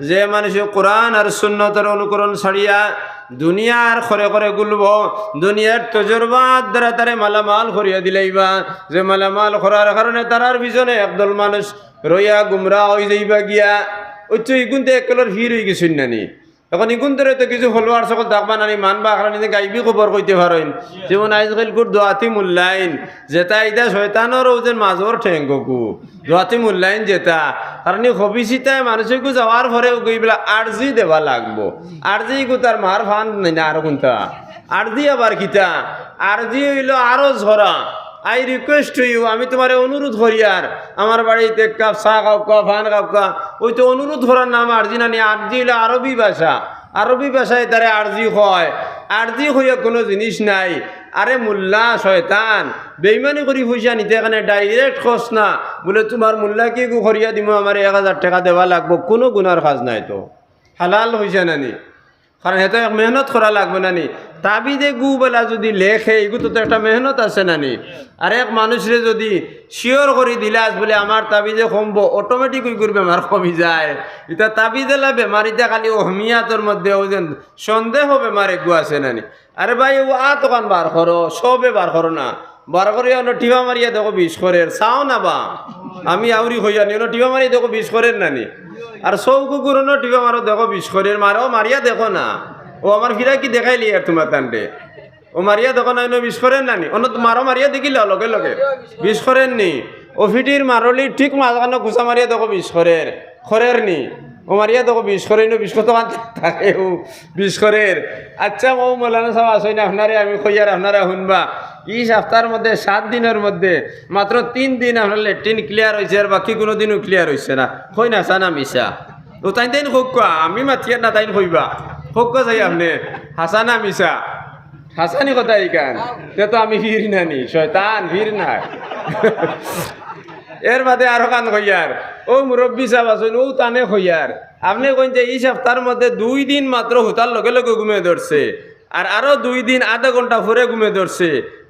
যে মানুষ কোরআন আর সুন্নতের অনুকরণ ছাড়িয়া দুনিয়ার খরে খরে গুলব, দুনিয়ার তজরবাত দ্বারা তারে মালামাল করিয়া দিলাইবা, যে মালামাল করার কারণে তারার পিছনে একদল মানুষ রইয়া গুমরা হয়ে যাইবা গিয়া। ওই তো ইগুনতে একলর ভিড় হয়ে গেছেন নানি। এখন ইগুন ধরে তো কিছু ফলোয়ার সকল থাকবা নানি, মানবা আখড়া নিতে গাইবি খবর কইতে পারেন। যেমন আজকাল কুর দোয়াতি মূল্যায়ন যেটা এটা শয়তানেরও যে মাজর ঠেঙ্গকু দোয়াতি মূল্যায়ন যেটা, কারণ হবিসিতায় মানুষকে যাওয়ার পরে গইবেলা আর্জি দেওয়া লাগবো। আর্জি গু তার মার ফান নাই না, আরো কোনটা আর্জি আবার কিতা আর্জি হইল আরো ঝরা। আই রিকোয়েস্ট টু ইউ, আমি তোমার অনুরোধ করি আর আমার বাড়িতে এক কাপ চা খাওকা, ফান খাওকা, ওই তো অনুরোধ করার নাম আর্জি নানি। আর্জি হইল আরবি ভাষা, আরবি ভাষায় তারে আর্জি হয়। আর্জি হইয়া কোনো জিনিস নাই। আরে মোল্লা শয়তান বেইমানি করি পয়সা নিতে এখানে ডাইরেক্ট খোঁজ না, বলে তোমার মোল্লা কি গু করিয়া দিব, আমার 1000 টাকা দেওয়া লাগবো, কোনো গুনার কাজ নাই তো, হালাল হইসা নানি। কারণ হেতে মেহনত করা লাগবে নানি। তাবিদে গু বেলা যদি লেখে এগুলো তো একটা মেহনত আছে নানি। আর এক মানুষরে যদি শিওর করে দিলাস বলে আমার তাবিদে কমবো, অটোমেটিক ওই করে বেমার কমি যায়। এটা তাবিদে লা বেমারিটা খালি অহমিয়াতর মধ্যে ওই সন্দেহ বেমার এগু আছে নানি। আরে ভাই ও তখন বার করো, সবে বার করো না, বার করিয়া টিভা মারিয়া দেখো 20 করের চাও না বা আমি আউরি হইয়া নি টিভা মারিয়া দেখো 20 করের নানি। আর সৌ কুকুরনো টিভা মারো দেখো 20 করের, মারো মারিয়া দেখো না। ও আমার ফিরা কি দেখাইলি আর তোমার তান্ডে ও মারিয়া দেখো না 20 করেন নানি, অন্য মারো মারিয়া দেখিল লগে লগে 20 করেন নি। ও ফিটির মারলি ঠিক মাঝখানে খুঁচা মারিয়া দেখো 20 করের খরের নি। ও মারিয়া দেখো 20 করে 20 কত থাকে ও 20 করের। আচ্ছা ও মৌলানা সাহেব আসই না আপনারে আমি কইয়ার আপনারা শুনবা, এই সপ্তাহের মধ্যে 7 দিনের মধ্যে মাত্র 3 দিন আপনার লেট্রিন ক্লিয়ার হয়েছে, আর বাকি কোনো দিনও ক্লিয়ার হয়েছে না। কই না সানা মিশা ও তাই তাই হোক, আমি মাতিয়ার না তাই কইবা হোক যাই আপনি হাসানা মিশা হাসানি কথা এইখান তো আমি ভিড় নানি শয়তান ভিড় নাই। এর বাদে আরো কান কইয়ার ও মুরব্বী সাহেব আসুন ও তানে কইয়ার আপনি কইন যে এই সপ্তাহের মধ্যে 2 দিন মাত্র হুতার লগে লগে ঘুমে ধরছে, আর আরো 2 দিন আধা ঘন্টা পরে ঘুমে ধরছে,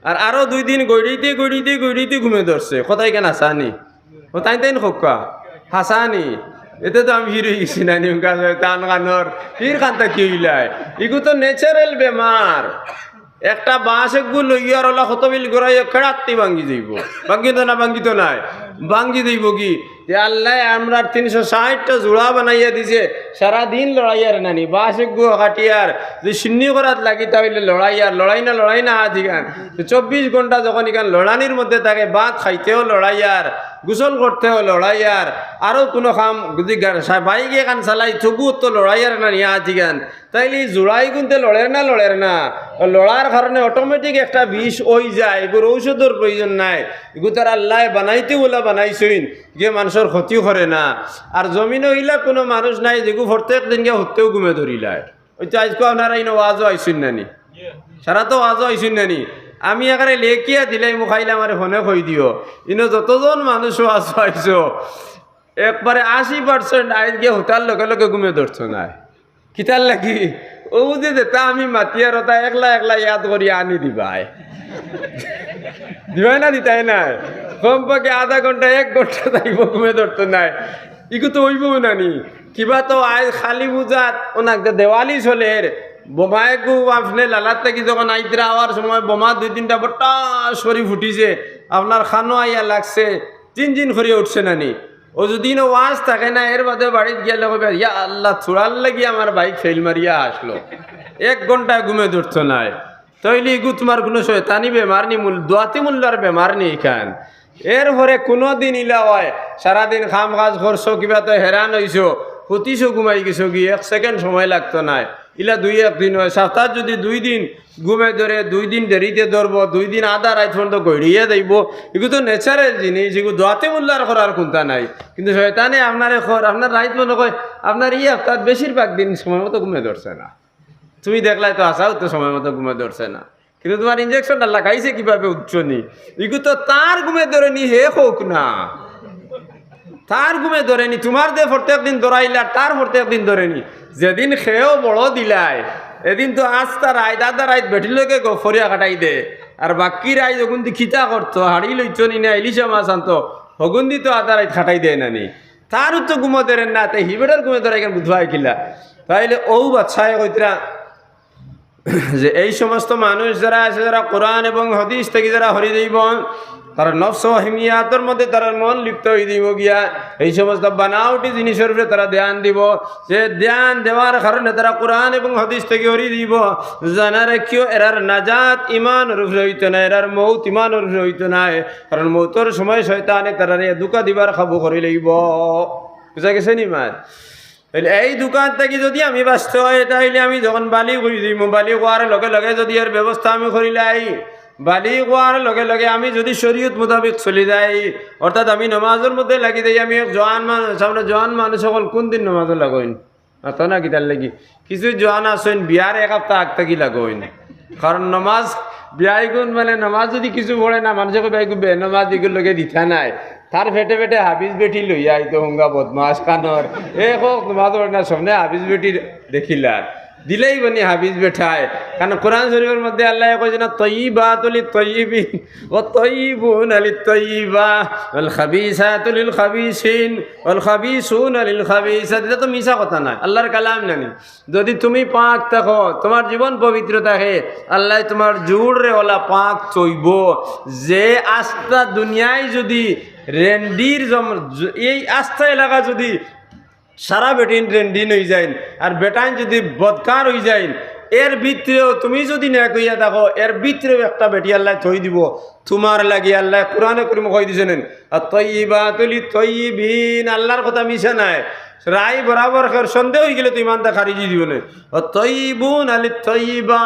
আর আরো 2 দিন গড়িতে গড়িতে গড়িতে ঘুমে ধরছে। কোথায় কেন হাসানি ও তাই তাই খোকা হাসানি। এতে তো আমি হিরো গেছি না নিমকা টান কানোর হির কানটা কি হইলাই এগু তো ন্যাচারাল বেমার। একটা বাঁশ একগু লইয়ার ওলা কত বিল গড়াই খেড়াত্তি ভাঙ্গি যাইব, ভাঙ্গি তো না ভাঙ্গি তো নাই ভাঙ্গি যাইব কি যে আল্লাহ আমরা 360টা জোড়া বানাইয়া দিছে, সারাদিন লড়াইয়ার নানি বাঁশ একগু কাটিয়ার যে শূন্য করাত লাগি তাহলে লড়াই না আধিকান 24 ঘন্টা যখন এখান লড়ানির মধ্যে থাকে, ভাত খাইতেও লড়াইয়ার, গোসল করতেও লড়াইয়ার, আরও কোনো কাম যদি বাইক এখান চালাই তবু তো লড়াইয়ার না নিয়ে আধিকান। তাইলে জোড়াই গুনতে লড়ের না লড়ার কারণে অটোমেটিক একটা বিষ ওই যায়, এগুলো ঔষধের প্রয়োজন নাই। এগুলো তার আল্লাহ বানাইতে বলা বানাইছইন যে মানুষের ক্ষতি করে না। আর জমিনে হইলা কোনো মানুষ নাই যেগু প্রত্যেক দিন গিয়ে হতেও ঘুমে ধরিলায়। ওই তো আজকে আপনারা ইনো ওয়াজও আইসুন নানি, সারা তো ওয়াজও আইসুন নানি। আমি এখানে লেখিয়া দিলাই মুখাইলে আমার ফোনে কই দিও ইনো যতজন মানুষ ওয়াজও আইসো একবারে 80% আইজ গিয়ে হুতার লগে লগে ঘুমে ধরছো নাই। কিতার লাগি ও যে যেটা আমি মাতিয়ার ওটা একলা ইয়াদ করি আনি দিবাই দিবাই না দিতাই নাই, কমপক্ষে আধা ঘন্টা 1 ঘন্টা থাকব ঘুমে ধরতো নাই। ইগু তো হইব নানি কিবা তো আজ খালি বুঝাত ওনাক দেওয়ালি চলের বোমায় গু আপনি লালার থেকে যখন আইতরা হওয়ার সময় বোমা 2-3টা বটা সরি ফুটিছে, আপনার খানো আইয়া লাগছে, চিনচিন করিয়া উঠছে নানি। ও যদি ওয়াজ থাকে না এর বাদে বাড়িতে গেলে কবে ইয়া আল্লাহ ছুড়ার লাগি আমার বাইক ফেল মারিয়া আসলো, 1 ঘন্টায় ঘুমে ধরতো নাই। তৈলি ইগু তোমার কোনো শয়তানি বেমার নি, দোয়াতি মূল্যার বেমার নি এখান। এরপরে কোনো দিন ইলা হয় সারাদিন খাম কাজ করছো, কিবা তো হেরান হইছো, হতিছো ঘুমাই গেছো কি 1 সেকেন্ড সময় লাগতো নাই। ইলা 2-1 দিন হয়, সপ্তাহ যদি 2 দিন ঘুমে ধরে 2 দিন দেরিতে ধরবো, 2 দিন আধা রাত পর্যন্ত গড়িয়ে দেব, এগুলো তো ন্যাচারাল জিনিস, এগুলো দোয়াতে মূল্যার করার কোনটা নাই। কিন্তু শয়তানে আপনার আপনার রাইত মনে কয় আপনার সপ্তাহ বেশিরভাগ দিন সময় মতো ঘুমে ধরছে না। তুমি দেখলাই তো আসাও তো সময় মতো ঘুমে ধরছে না, কিন্তু তোমার ইঞ্জেকশনটা লাগাইছে কিভাবে উচ্চনি, এগুলো তো তার ঘুমে ধরে নি হে হোক না, তার ঘুমে ধরেনি। তোমার দে প্রত্যেক দিন ধরাইলার তার প্রত্যেক দিন ধরেনি। যেদিন খেয়েও বড় দিলাই এদিন তো আস্তা রাইত আধা রাইত বেঠিলকে ফরিয়া কাটাই দে, আর বাকি রাইত হগুন্দি খিতা করতো হাড়ি লইছ নি না ইলিশা মাছ আনতো হগুন্দি তো আধা রাইত খাটাই দেয় নানি। তারও তো ঘুমো দেন না, তাই হিবেটার ঘুমে ধরা এখানে বুধবাই কিলা। তাইলে ও বাচ্চায় কইতরা যে এই সমস্ত মানুষ যারা আছে, যারা কোরআন এবং হাদিস থেকে যারা হরি দিব, তারা নফস হিমিয়াতের মধ্যে তারা মন লিপ্ত হয়ে দিব গিয়া, এই সমস্ত বানাওটি জিনিসের উপরে তারা ধ্যান দিব। সে ধ্যান দেওয়ার কারণে তারা কোরআন এবং হাদিস থেকে হরি দিব। জানা রাখিও এরার নাজাত ইমানের উপরে হইতো না, এরার মৌত ইমানের উপরে হইতো না। কারণ মৌতর সময় শয়তানে তারা দুকা দিবার খাবো করে লইব। বুঝা গেছে নি মার? এই দোকান থেকে যদি আমি ব্যস্ত হয়, তাহলে আমি যখন বালি করে দিই, বালি হওয়ার লগে লগে যদি এর ব্যবস্থা আমি করিলাই, বালি হওয়ার লগে লগে আমি যদি শরীয়ত মোতাবেক চলি যাই, অর্থাৎ আমি নমাজের মধ্যে লাগি দিই। আমি জোয়ান মানুষ, আমরা জোয়ান মানুষ সকল কোন দিন নমাজও লাগইন তো না, কিতার লাগি কিছু জোয়ান আসেন বিয়ার এক সপ্তাহ আগ থাকি লাগইন। কারণ নমাজ বিয়াই গুণ মানে নমাজ যদি কিছু পড়ে না, মানুষকে বিয়াই বে নমাজ দিগুলো লগে দিতা নাই, তার ফেটে ফেটে হাফিজ বেটি লইয়া আইতো হুঙ্গা বদমাস কানর এ হোক তোমার না সামনে হাফিজ বেটি দেখিলার দিলেই বনি হাফিজ বেঠায়। কারণ কোরআন শরীফের মধ্যে আল্লাহ কইছে না, তয়্যিবাতু লিত-তয়্যিবিন ওয়া তয়্যিবুনা লিত-তয়্যিবা ওয়াল খাবিসাতু লিল-খাবিসিন ওয়াল খাবিসুনা লিল-খাবিসাত। এটা তো মিছা কথা না, আল্লাহর কালাম জানি। যদি তুমি পাক থাকো, তোমার জীবন পবিত্র থাকে, আল্লাহ তোমার জুড়রে ওলা পাক চইব। যে আস্থা দুনিয়ায় যদি রেন্ডির এই আস্থা এলাকা যদি সারা বেটিন রেন্ডিন হয়ে যায়, আর বেটাইন যদি বদকার হয়ে যায়, এর ভিতরেও তুমি যদি না কইয়া থাকো, এর ভিতরেও একটা বেটি আল্লাহ থই দিব তোমার লাগি। আল্লাহ কোরআনে করিম কই দিছেন, আত-তয়্যিবাতু লিত-তয়্যিবিন, আল্লাহর কথা মিছা নাই। রায় বরাবর সন্দেহ হয়ে গেলে তো ইমানটা খারিজি দিব না। তয়্যিবুনা লিত-তয়্যিবা,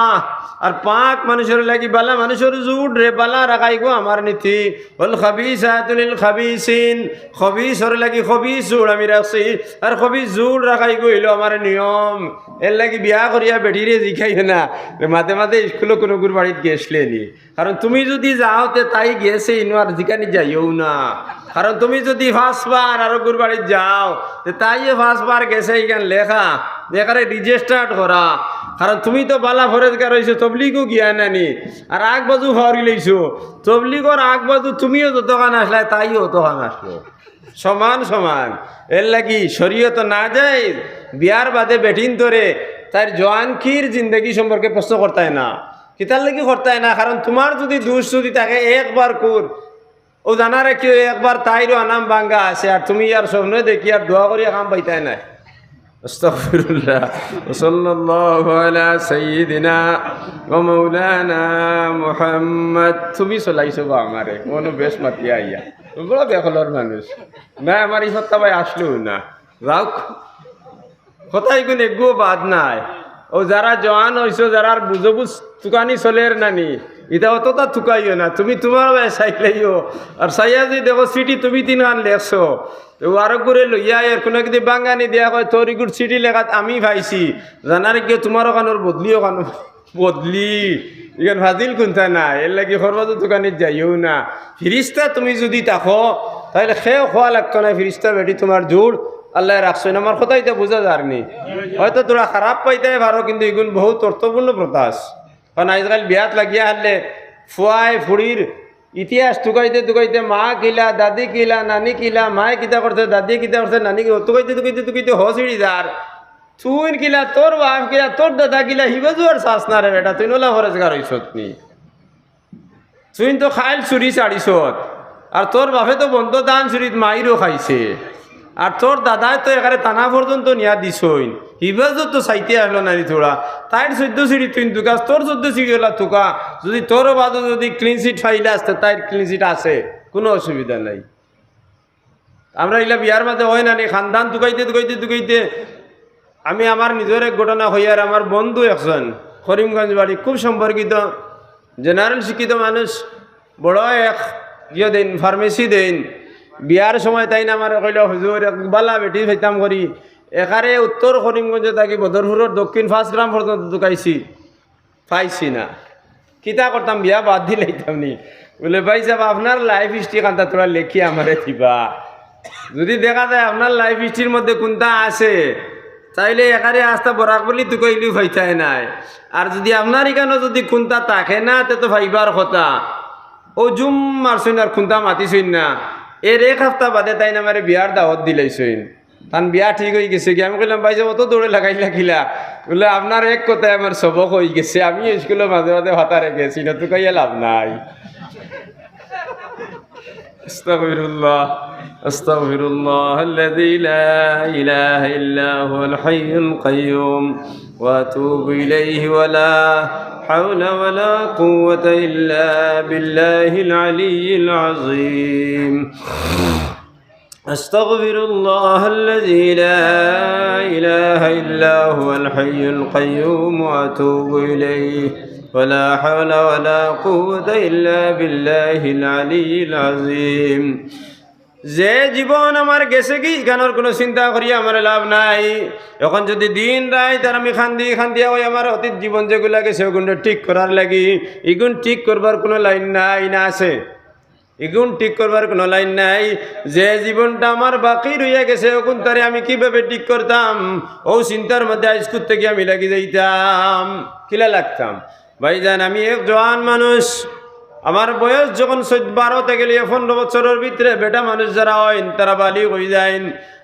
আর পাক মানুষের লাগি বালা মানুষের জুড় রে বালা রাখাই গো আমার নীতি। ওয়াল খাবিসাতু লিল-খাবিসিন, খবিসর লাগি খবিস জুড় আমি রাখছি, আর খবিস জুড় রাখাই গো হইল আমার নিয়ম। এর লাগি বিয়া করিয়া বেটিরে জিখাই না মাঝে মাঝে স্কুলে কোনো গুর বাড়িতে গেছলে নি। কারণ তুমি যদি যাওতে তাই গেছে ইনওয়ার জিকানি যাইও না। কারণ তুমি যদি ফার্স্টবার আরো গুর বাড়িতে যাও, তাই ফার্স্টবার গেছে এখান লেখা দেখারে রেজিস্টার্ড করা। কারণ তুমি তো বালা ফরেজগার হয়েছো, তবলিগও গিয়া নানি, আর আগ বাজু হরি লইছো। তবলিগর আগ বাজু তুমিও যতখান আসলে তাইও ততখান আসলো, সমান সমান। এর লাগি শরীয়ত না যায় বিয়ার বাদে বেটিন ধরে তার জোয়ানখির জিন্দগি সম্পর্কে প্রশ্ন করতায় না। কিতার লাগি করতায় না? কারণ তোমার যদি দোষ যদি থাকে একবার কুর ও জানা রাখিও, একবার তাইরও আনাম বাঙ্গা আছে, আর তুমি আর স্বপ্নে দেখি আর দোয়া করিয়া কাম পাইতাই নাই। আস্তাগফিরুল্লাহ ওয়া সাল্লাল্লাহু আলা সাইয়্যিদিনা ওয়া মাওলানা মুহাম্মদ। তুমি চলাইছো বা আমারে কোনো বেশ মাতিয়া আইয়া, বড় বেখলর মানুষ না আমার এই সত্তা ভাই আসলো না। যাও কথাই কোন এগো বাদ নাই। ও যারা জওয়ান হইছো, যারা বুঝবুঝ তুকানি চলের নানি, এটা অতটা থুকাইও না। তুমি তোমার চাইলেইও, আর চাইয়া যদি দেখো সিটি তুমি তিনখান লেখছো, তো আরো করে লইয়া এর কোনো যদি বাঙ্গানি দিয়া কয় তোর ইগুর সিটি লেখাত আমি পাইছি, জানার গিয়ে তোমারও কানোর বদলিও কানো বদলি ইখান ফাজিল কোনটা না। এর লাগি সর্বত দোকানিত যাইও না। ফিরিস্তা তুমি যদি থাকো তাহলে সেও খোয়া লাগতো না। ফিরিস্তা বেটি তোমার জোড় আল্লাহ রাখছো না। আমার কথা এটা বোঝা যায়নি, হয়তো তোরা খারাপ পাইতে পারো, কিন্তু এগুলো বহুত অর্থপূর্ণ প্রতাস। কারণ আজকাল বিয়াত লাগিয়া হারলে ফুয়াই ফুড়ির ইতিহাস টুকাইতে টুকাইতে মা কিলা, দাদি কিলা, নানি কিলা, মায়ে কিতা করছে, দাদি কিতা করছে, নানি টুকাইতে টুকাইতে টুকাইতে হসিড়ি যার তুই কিলা, তোর বাপ কিলা, তোর দাদা কিলা, হিবাজু আর চাষ না রে বেটা, তুই নোলা ফরেজগার হইছত নি। তুই তো খাইল চুরি চাড়িছত, আর তোর বাপে তো বন্ধ দান চুরিত মাইরও খাইছে, আর তোর দাদায় তো এখানে টানা পর্যন্ত নিয়া দিছইন। হিবাজু তো চাইতে আসলো নানি থোড়া, তাইর 14 সিঁড়ি তুই তুকাস, তোর 14 সিঁড়ি হলা তুকা। যদি তোর বাদু যদি ক্লিন সিট ফাইলে আসতে, তাইর ক্লিন সিট আছে, কোনো অসুবিধা নাই। আমরা এগুলা বিয়ার মাঝে হয় না নি, খানদান তুকাইতে তুকাইতে তুকাইতে আমি আমার নিজের এক ঘটনা হইয়ার, আমার বন্ধু একজন করিমগঞ্জ বাড়ি, খুব সম্পর্কিত জেনারেল শিক্ষিত মানুষ, বড় এক ইয়ে দেন ফার্মেসি দেন। বিয়ার সময় তাই না আমার কইল হুজুর বালা বেটি ভাইতাম করি, একারে উত্তর করিমগঞ্জে থাকি বদরপুরের দক্ষিণ 5 গ্রাম পর্যন্ত ঢুকাইছি, পাইছি না। কিতা করতাম, বিয়া বাদ দিলাইতাম নি। বলে ভাই সাহেব আপনার লাইফ হিস্ট্রি কান্তা তোরা লেখি আমারে দিবা, যদি দেখা যায় আপনার লাইফ হিস্ট্রির মধ্যে কোনটা আছে, তাইলে একারে আস্তা বরাক বলি তো কইলি ভাইতাই নাই। আর যদি আপনার এখানে যদি কোনটা থাকে না, তে তো ভাইবার কথা ও জুম মারছইন আর কোনটা মাতিছইন না, এর এক সপ্তাহ বাদে তাই না আমার বিয়ার দাওয়াত দিলাইছেন তান বিয়া ঠিক হয়ে গেছে কি আমি কইলাম ভাই যে অত দৌড়ে লাগাইলা খিলা বলে আপনার এক কথায় আমার সবক হয়ে গেছে আমি স্কুলে মাঝে মাঝে ভাতা রেখেছি না তো কইয়া লাভ নাই আস্তাগফিরুল্লাহ আস্তাগফিরুল্লাহ আল্লাযী লা ইলাহা ইল্লা হুয়াল হাইয়ুল কাইয়্যুম ওয়া আতুবু ইলাইহি ওয়া লা হাওলা ওয়া লা কুওয়াতা ইল্লা বিল্লাহিল আলিয়্যিল আযীম أستغفر الله الذي لا إله إلا هو الحي القيوم وأتوب إليه ولا حول ولا قوة إلا بالله العلي العظيم যে জীবন আমার গেছে কি গানোর কোনো চিন্তা করি আমার লাভ নাই এখন যদি দিন রাত আর আমি খান্দিয়া ওই আমার অতীত জীবন যেগুলা গেছে ওগুলো ঠিক করার লাগি এগুন ঠিক করবার কোনো লাইন নাই না আছে এগুন ঠিক করবার কোনো লাইন নাই যে জীবনটা আমার বাকি রইয়া গেছে ওগুন তারে আমি কিভাবে ঠিক করতাম ও চিন্তার মধ্যে আইস্কুল থেকে আমি লাগি যাইতাম কিলা লাগতাম ভাইজান আমি এক জওয়ান মানুষ আমার বয়স যখন 12 থেকে 15 বছরের ভিতরে বেটা মানুষ যারা হয় তারা বালিগ হয়ে যায়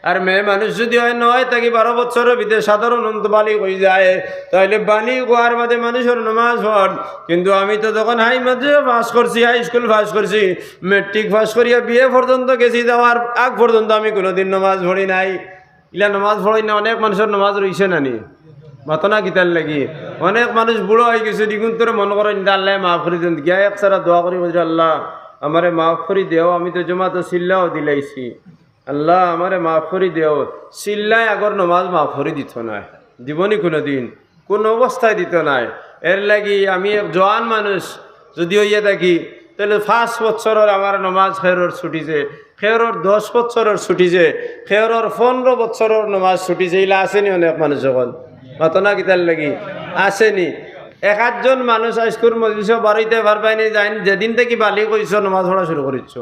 আর মেয়ে মানুষ যদি হয় 9 থেকে 12 বছরের ভিতরে সাধারণত বালিগ হয়ে যায় তাহলে বালিগ হওয়ার বাদে মানুষের নামাজ পড় কিন্তু আমি তো যখন হাই মাদ্রাসা পাস করছি হাই স্কুল পাস করছি মেট্রিক পাস করিয়া বিয়ে পর্যন্ত গেছি যাওয়ার আগ পর্যন্ত আমি কোনোদিন নামাজ পড়ি নাই ইলা নামাজ পড়ি না অনেক মানুষের নামাজ রইছে নানি মাতনা গীতার লাগি অনেক মানুষ বুড়ো হয়ে গেছে দ্বিগুণ তোর মনে করেন আল্লাহ মাফ করে দেন গিয়া এক সারা দোয়া করি বলছি আল্লাহ আমারে মাফ করে দেও আমি তো জমাতে সিল্লাও দিলাইছি আল্লাহ আমারে মাফ করে দেও সিল্লাই আগর নমাজ মাফ করে দিত না জীবনই কোনো দিন কোন অবস্থায় দিত নাই এর লাগি আমি এক জওয়ান মানুষ যদি হইয়া থাকি তাহলে 5 বছরের আমার নমাজ খেরর ছুটিছে খেরর 10 বছরের ছুটিছে খেরর 15 বছরের নমাজ ছুটিছে ইলা আসেনি অনেক মানুষ যখন ঘটনা কিতার লাগি আসেনি এক আধজন মানুষ আজকুর মজলিসও বাড়িতে পারবাইনি যাইনি যেদিন থেকে বালি কইছ নামাজ পড়া শুরু করিছ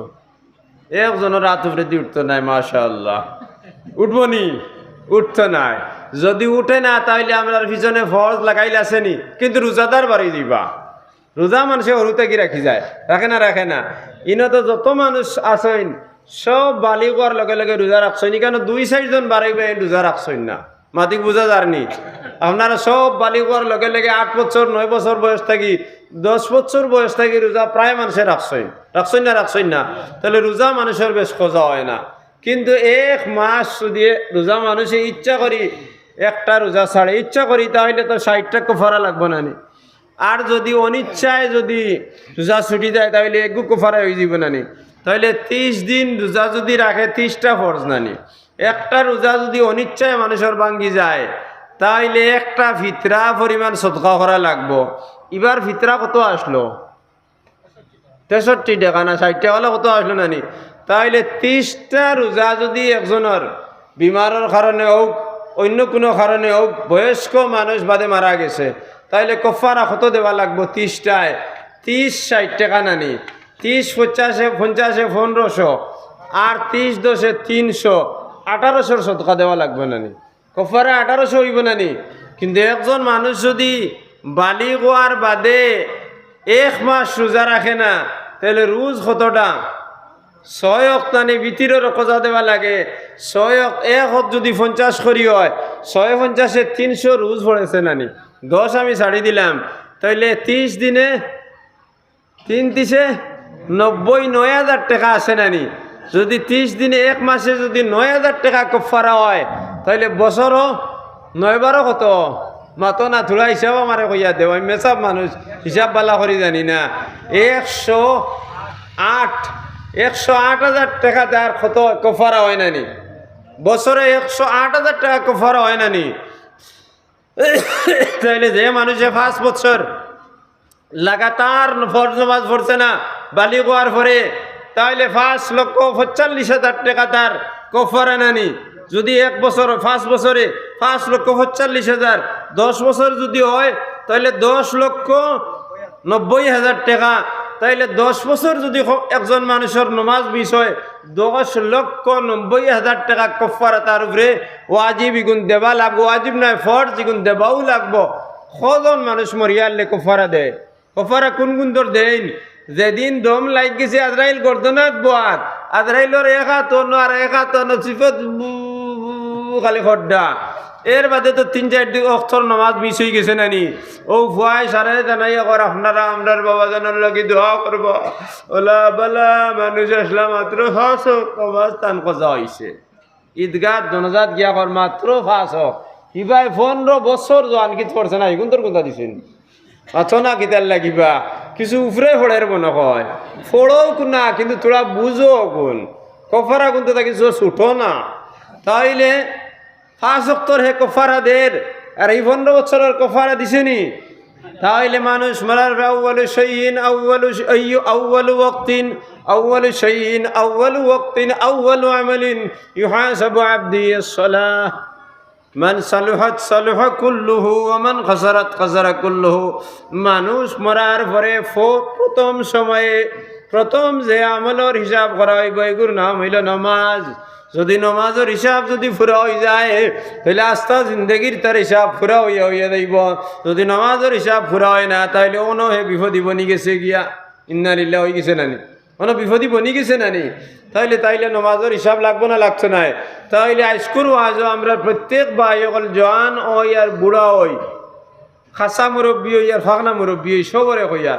একজনের রাত বৃদ্ধি উঠতো নাই মাশাআল্লাহ উঠবো নি উঠতো নাই যদি উঠে না তাহলে আপনার পিছনে ফরজ লাগাইলে আসেনি কিন্তু রোজাদার বাড়ি দিবা রোজা মানুষে হরুতে কি রাখি যায় রাখে না ইনতো যত মানুষ আসেন সব বালি করার লগে লগে রোজা রাখছেন কেন 2-4 জন বাড়াইবে রোজা রাখছেন না মাতিক বুঝা যারনি আপনারা সব বালি করার লগে লগে 8 বছর 9 বছর বয়স থাকি 10 বছর বয়স থাকি রোজা প্রায় মানুষে রাখছেন না তাহলে রোজা মানুষের বেশ খোঁজা হয় না কিন্তু এক মাস যদি রোজা মানুষে ইচ্ছা করি একটা রোজা ছাড়ে ইচ্ছা করি তাহলে তো 60টা কুফারা লাগবে না নি আর যদি অনিচ্ছায় যদি রোজা ছুটি যায় তাহলে একগু কুফারা হয়ে যাবে না নি তাহলে 30 দিন রোজা যদি রাখে 30টা ফরজ না নি একটা রোজা যদি অনিচ্ছায় মানুষের ভাঙ্গি যায় তাইলে একটা ফিতরা পরিমাণ সদকা করা লাগবো এবার ফিতরা কত আসলো 63 টাকা না 60 টাকা কত আসলো নানি তাইলে 30টা রোজা যদি একজনের বিমারের কারণে হোক অন্য কোনো কারণে হোক বয়স্ক মানুষ বাদে মারা গেছে তাইলে কফারা কত দেওয়া লাগবো 30টায় 30-60 টাকা নানি 30-50 1500 আর 30-10 300 1800 সদকা দেওয়া লাগবে নানি কফারা 1800 হইব নানি কিন্তু একজন মানুষ যদি বালি গোয়ার বাদে 1 মাস রোজা রাখে না তাহলে রোজ কতটা 6 অক্টানি ভিতরের রোজা দেওয়া লাগে 1 যদি 50 করি হয় 6-50 300 রোজ পড়েছে নানি 10 আমি ছাড়ি দিলাম তাহলে 30 দিনে 3-90-9,000 টাকা আছে নানি যদি 30 দিনে 1 মাসে যদি 9,000 টাকা কফারা হয় তাহলে বছরও 9-12 কত মাতো না থোড়া হিসাব আমারে কইয়া দেব আমি মেসাব মানুষ হিসাব বালা করি জানি না 108,000 টাকা তার কত কফারা হয় নানি বছরে 108,000 টাকা কফারা হয় নানি তাইলে যে মানুষে 5 বছর লাগাতার ফরজ নামাজ পড়ছে না বালি গোয়ার পরে তাহলে 5,45,000 টাকা তার কফারা নানি যদি 1 বছর 5 বছরে 5,45,000 10 বছর যদি হয় তাহলে 10,90,000 টাকা তাইলে 10 বছর যদি একজন মানুষের নামাজ মিস হয় 10,90,000 টাকা কফারা তার উপরে ওয়াজিব ইগুন দেবা লাগবো ওয়াজিব নয় ফরজ ইগুন দেবাও লাগবো কজন মানুষ মরিয়ালে কফারা দেয় কফারা কোন তোর দেন যেদিন দম লাগ গেছে আজরাইল গর্দনাত বোয়াত আজরাইলর এক হাত অন্য আর এক হাত অন্য সিফত খালি খড্ডা এর বাদে তো 3-4 অক্ষর নামাজ মিস হয়ে গেছে নানি ও ভুয়াই সারে জানাই কর আপনারা আমরার বাবা জানার লাগি দোয়া করব ওলা বালা মানুষ আসলা মাত্র 5 নামাজ তান কজা হইছে ঈদগাহ জনজাত গিয়া কর মাত্র 5 কিবাই 15 বছর জোয়ান কি করছে না এগুন তোর কোনটা দিছেন আছো না কিতার লাগিবা কিছু উপরে ফোড়ের মনে হয় ফোড়ও না কিন্তু তোরা বুঝো কোন কফারা কিন্তু তা কিছু ছুটো না তাইলে 5 ওয়াক্তর হে কফারা দের আর এই 15 বছরের কফারা দিছেনি তাইলে মানুষ মরার আউয়ালু শাইইন আউয়ালু ওয়াক্তিন আউয়ালু শাইইন আউয়ালু ওয়াক্তিন আউয়ালু আমালিন ইউহাসাবু আবদি as-সালাহ মান সালুহাত সালুহা কুল্লুহু ওয়া মান খাসারাত খাসারা কুল্লুহু মানুষ মরার পরে প্রথম সময়ে প্রথম যে আমলের হিসাব করা হইব এগুর নাম হইল নামাজ যদি নামাজের হিসাব যদি পুরা হয়ে যায় তাহলে আস্তা জিন্দগির তার হিসাব পুরা হইয়া যাইব যদি নামাজের হিসাব পুরা হয় না তাহলে অন্য হে বিপদী বনি গেছে গিয়া ইন্না লিল্লাহ হয়ে গেছে নানি অন্য বিপদী বনি গেছে নানি তাইলে নামাজের হিসাব লাগবো না লাগছে না তাইলে আজকুর আজও আমরা প্রত্যেক ভাই অকল জওয়ান ওই আর বুড়া ওই খাসা মুরব্বী হই আর ফাঁকনা মুরব্বী হই সবরে হইয়া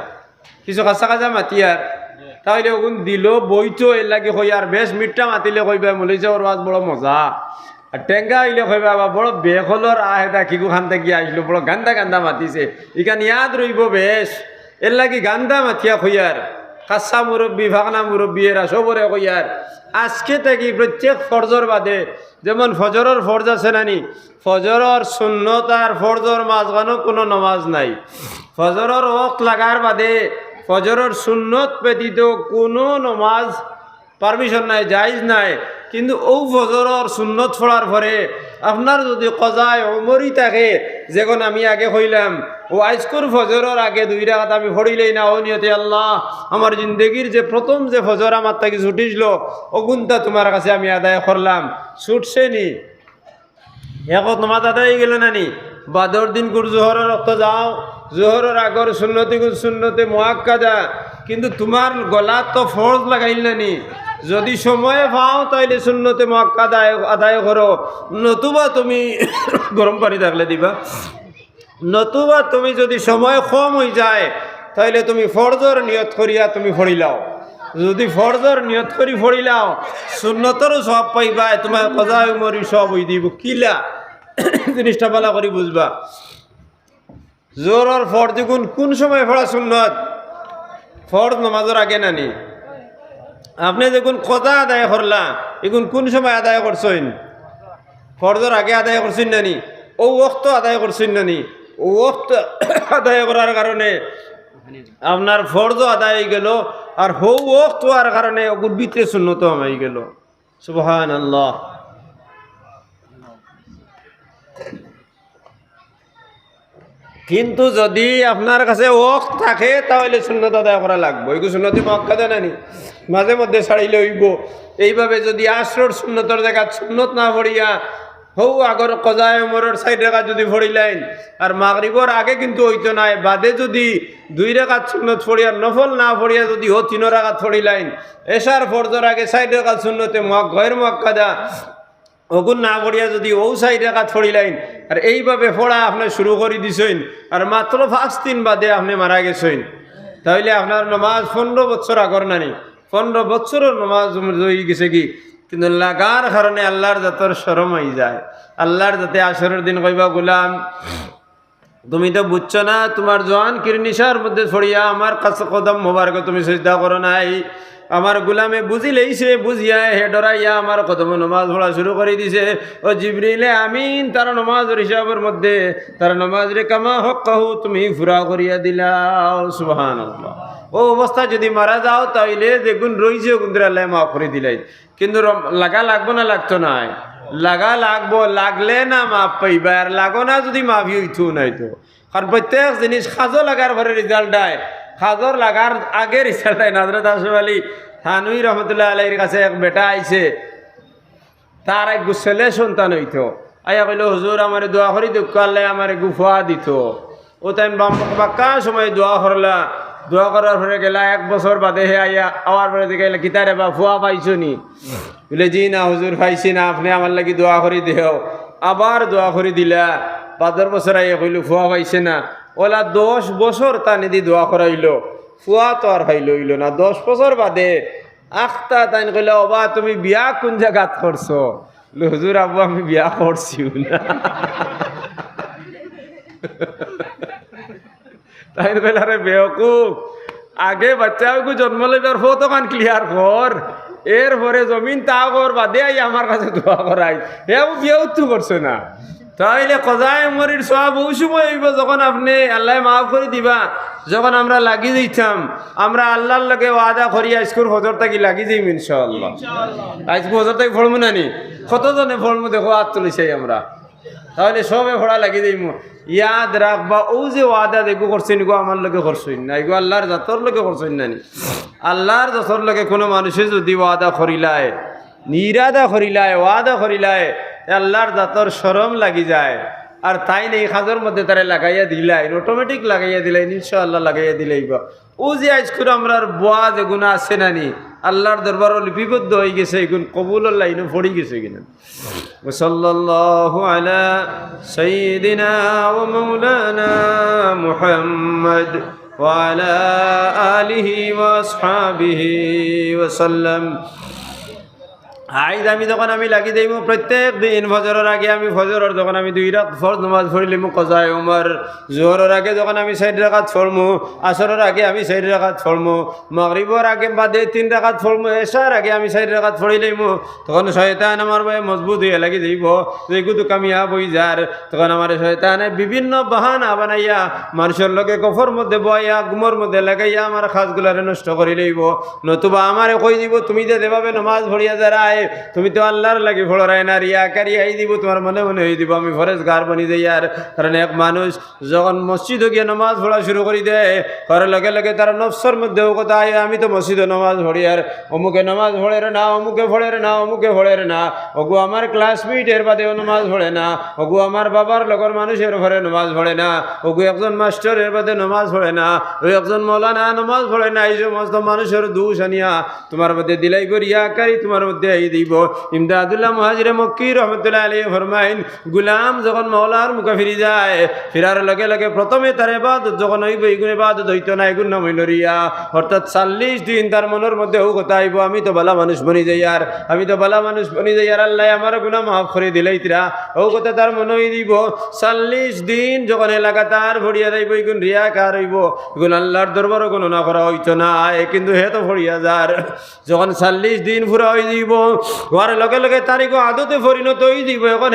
কিছু খাসা খাসা মাতিয়ার তাইলে ওগুন দিল বইতো এর লাগে হই আর বেশ মিঠা মাতিলে কইবা মলিছে ওর আজ বড় মজা আর টেঙ্গা হইলে কইবা বা বড় বেখলর আহেদা কিগু খানতে গিয়ে আসলো বড় গান্দা গান্দা মাতিছে ইখান ইয়াদ রইব বেশ এর লাগে গান্দা মাতিয়া হইয়ার খাসা মুরব্বী ফাঁকনা মুরব্বী এরা সবরে কইয়ার আজকে থেকে প্রত্যেক ফরজর বাদে যেমন ফজরের ফরজ আছে নানি ফজরের সুন্নত আর ফরজর মাঝখানো কোনো নামাজ নাই ফজরের ওয়াক্ত লাগার বাদে ফজরের সুন্নত ব্যতীত কোনো নামাজ পারমিশন নাই জায়েজ নাই কিন্তু ও ফজরের সুন্নত পড়ার পরে আপনার যদি কজায় ওমরি থাকে যখন আমি আগে কইলাম ও আজকুর ফজরের আগে 2 রাকাত আমি পড়িলেই না ও নিয়তে আল্লাহ আমার জিন্দগির যে প্রথম যে ফজর আমার তাকে ছুটিছিল ও গুণটা তোমার কাছে আমি আদায় করলাম ছুটছে নি এখন নামাজ আদায় গেল না নি বাদর দিন গুর জোহরের রক্ত যাও জোহরের আগর সুন্নতি গুণ সুন্নতে মুআক্কাদা কিন্তু তোমার গলা তো ফরজ লাগাইল না নি যদি সময়ে পাও তাইলে সুন্নতে মুআক্কাদা আদায় করো নতুবা তুমি গরম পানি থাকলে দিবা নতুবা তুমি যদি সময় কম হয়ে যায় তাইলে তুমি ফরজর নিয়ত করিয়া তুমি পড়িলাও যদি ফরজর নিয়ত করি পড়িলাও সুন্নতরও সব পাইবা তোমার কজা উমরি সব হয়ে দিব কিলা জিনিসটা ভালো করে বুঝবা জোহরের ফরজ কোন সময় পড়া সুন্নত ফরজ নামাজের আগে নানি আপনি যখন কজা আদায় করলা এখন কোন সময় আদায় করছেন ফরজর আগে আদায় করছেন নানি ও ওয়াক্ত আদায় করছেন নানি ও ওয়াক্ত আদায় করার কারণে আপনার ফরজ আদায় হয়ে গেল আর হৌ ওয়াক্ত হওয়ার কারণে ওগুর ভিতরে সুন্নত হয়ে গেল সুবহানাল্লাহ কিন্তু যদি আপনার কাছে ওয়াক্ত থাকে তাহলে সুন্নত আদায় করা লাগবে এগুলো সুন্নতি মুআক্কাদা নানি মাঝে মধ্যে ছাড়িলে হইব এইভাবে যদি আসরের সুন্নতর জায়গা সুন্নত না পড়িয়া হৌ আগর কজায় উমরের 4 রাকাত যদি পড়িলেন আর মাগরিবর আগে কিন্তু হইতো নাই বাদে যদি 2 রাকাত সুন্নত পড়িয়া নফল না পড়িয়া যদি 3 রাকাত পড়িলেন এশার ফরজর আগে 4 রাকাত সুন্নতে গয়র মুআক্কাদা ওগুন না পড়িয়া যদি ও 4 রাকাত পড়িলেন আর এইভাবে পড়া আপনি শুরু করে দিছেন আর মাত্র 5 দিন বাদে আপনি মারা গেছেন তাহলে আপনার নামাজ 15 বছর আগর নানি 15 বছরের নামাজ হয়ে গেছে কি কিন্তু লাগার কারণে আল্লাহর জাতর শরম হয়ে যায় আল্লাহর যাতে আসরের দিন কইবা গোলাম তুমি তো বুঝছো না তোমার জওয়ান কিরনিশার মধ্যে ছড়িয়া আমার কাছে কদম মোবারক তুমি সিজদা করো নাই আমার গোলামে বুঝিলেইছে বুঝিয়া হে ডরাইয়া আমার কদম নামাজ পড়া শুরু করে দিছে ও জিবরিলে আমিন তার নামাজের হিসাবের মধ্যে তার নামাজ রে কামা হক্কাহু তুমি ফুরা করিয়া দিলাও সুবহানাল্লাহ ও অবস্থা যদি মারা যাও তাইলে যে গুণ রইছে গুণরা আল্লাহ মাফ করে দিলাই কিন্তু লাগা লাগবো না লাগতো না লাগা লাগবো লাগলে না মাফ পাইবা আর লাগো না যদি মাফি হইতো নাই তো কারণ প্রত্যেক জিনিস খাজো লাগার পরে রেজাল্ট দেয় খাজর লাগার আগে রেজাল্ট দেয় হযরত আসফ আলী থানভী রহমতুল্লাহ আলাইহির কাছে এক বেটা আইছে তার এক ছেলে সন্তান হইতো আয়া কইল হুজুর আমারে দোয়া করি দুঃখ আল্লাহ আমারে গুফা দিত ও তাই বাক্কা সময় দোয়া করলা দোয়া করার পরে গেলা 1 বছর বাদে হে আইয়া আওয়ার পরে দেখে কিতারে বা ফুয়া পাইছো নি বলে জি না হুজুর পাইছি না আপনি আমার লাগি দোয়া করে দেও আবার দোয়া করে দিলা 5 বছর আইয়া কইল ফুয়া পাইছে না ওলা 10 বছর তানি দি দোয়া করাইলো ফুয়া তো আর হইল না 10 বছর বাদে আখতা তাইন কইলা ওবা তুমি বিয়া কোন জায়গাত করছো হুজুর আব্বু আমি বিয়া করছি না তাই কইলা রে বেওকুফ আগে বাচ্চাকে জন্ম লইবার ফটোখান ক্লিয়ার কর এরপরে জমিন তা কর বাদে আই আমার কাছে দোয়া করাই হেও বিয়াও তো করছে না তাইলে কজায় উমরের সওয়াব ওই সময় হইব যখন আপনি আল্লাহ মাফ করে দিবা যখন আমরা লাগি যাইতাম আমরা আল্লাহর লগে ওয়াদা করি আজকুর হজর থাকি লাগি যাইম ইনশাআল্লাহ আজকে হজর থাকি ফলমু নানি কতজনে ফলমু দেখো হাত তুলিছাই আমরা তাহলে সবে ফোড়া লাগি যাইম ইয়াদ রাখবা ও যে ওয়াদা দেখো করছেন গো আমার লগে করছেন না এগো আল্লাহর জাতর লগে করছেন নানি আল্লাহর জাতর লগে কোনো মানুষে যদি ওয়াদা করিলায় নিরাদা করিলায় ওয়াদা করিলায় আল্লাহর জাতর শরম লাগি যায় আর তাই নেই খাজর মধ্যে তারা লাগাইয়া দিলাই অটোমেটিক লাগাইয়া দিলাই ইনশাআল্লাহ লাগাইয়া দিলাই ও যে আজকুর আমরা বোয়া যে গুণা আছে নানি আল্লাহর দরবার লিপিবদ্ধ হয়ে গেছে এই গুণ কবুলের লাইনে পড়ে গেছে কিনা সাল্লাল্লাহু আলা সাইয়্যিদিনা ওয়া মাওলানা মুহাম্মদ ওয়া আলা আলিহি ওয়া আসহাবিহি ওয়া সাল্লাম আইজ আমি যখন আমি লাগি দেব প্রত্যেক দিন ফজরের আগে আমি ফজরের যখন আমি 2 রাকাত ফরজ নামাজ পড়িলাম কজায় উমর জোহরের আগে যখন আমি 4 রাকাত পড়মু আসরের আগে আমি 4 রাকাত পড়মু মাগরিবের আগে বাদে 3 রাকাত পড়মু এশার আগে আমি 4 রাকাত পড়িলাম তখন শয়তান আমার ভাই মজবুত হয়ে লাগি দেব যেগু তো কামিয়াব হই যার তখন আমার শয়তানে বিভিন্ন বাহানা বানাইয়া মানুষের লগে কফর মধ্যে বয়া গুমর মধ্যে লাগাইয়া আমার খাসগুলারে নষ্ট করে লইব নতুবা আমারে কই দিব তুমি যে দেভাবে নামাজ পড়িয়া যারায় তুমি তো আল্লাহর লাগি ফড়রাই না রিয়াকারি আই দিব তোমার মনে মনে হই দিব আমি ফরেজগার বনি যাই আর কারণ এক মানুষ যখন মসজিদে গিয়ে নামাজ পড়া শুরু করে দেয় করার লগে লগে তার নফসের মধ্যেও কথা আয় আমি তো মসজিদে নামাজ পড়ি আর অমুকে নামাজ পড়ে রে না অমুকে পড়ে রে না অমুকে পড়ে রে না ওগু আমার ক্লাসমেটের বাদেও নামাজ পড়ে না ওগু আমার বাবার লগর মানুষের ঘরে নামাজ পড়ে না ওগু একজন মাস্টারের বাদে নামাজ পড়ে না ওই একজন মৌলানা নামাজ পড়ে না এই সমস্ত মানুষের দোষ আনিয়া তোমার মধ্যে দিলাই রিয়াকারি তোমার মধ্যে দিব ইমদাদুল্লাহ মুহাজিরে মক্কি রহমতুল্লাহ আলাইহি ফরমাইন গোলাম যখন মাওলার মুখে ফিরে যায় ফিরার লগে লগে প্রথমে তার ইবাদত যখন হইব এই গুণ ইবাদত হইতো না এগুণ নাম হইল রিয়া অর্থাৎ 40 দিন তার মনের মধ্যে ও কথা আইব আমি তো ভালো মানুষ বনি যাই আর আমি তো ভালো মানুষ বনি যাই আর আল্লাহ আমার গুনাহ মাফ করে দিলাইতরা ও কথা তার মনে হই দিব 40 দিন যখন লাগাতার ভরিয়া যাইব এই গুণ রিয়া কার হইব এগুণ আল্লাহর দরবারে গণনা করা হইতো না কিন্তু হে তো ভরিয়া যার যখন 40 দিন পুরা হই দিব হওয়ার লগে লগে তারিখ আদতে পরিণত হয়ে দিব এখন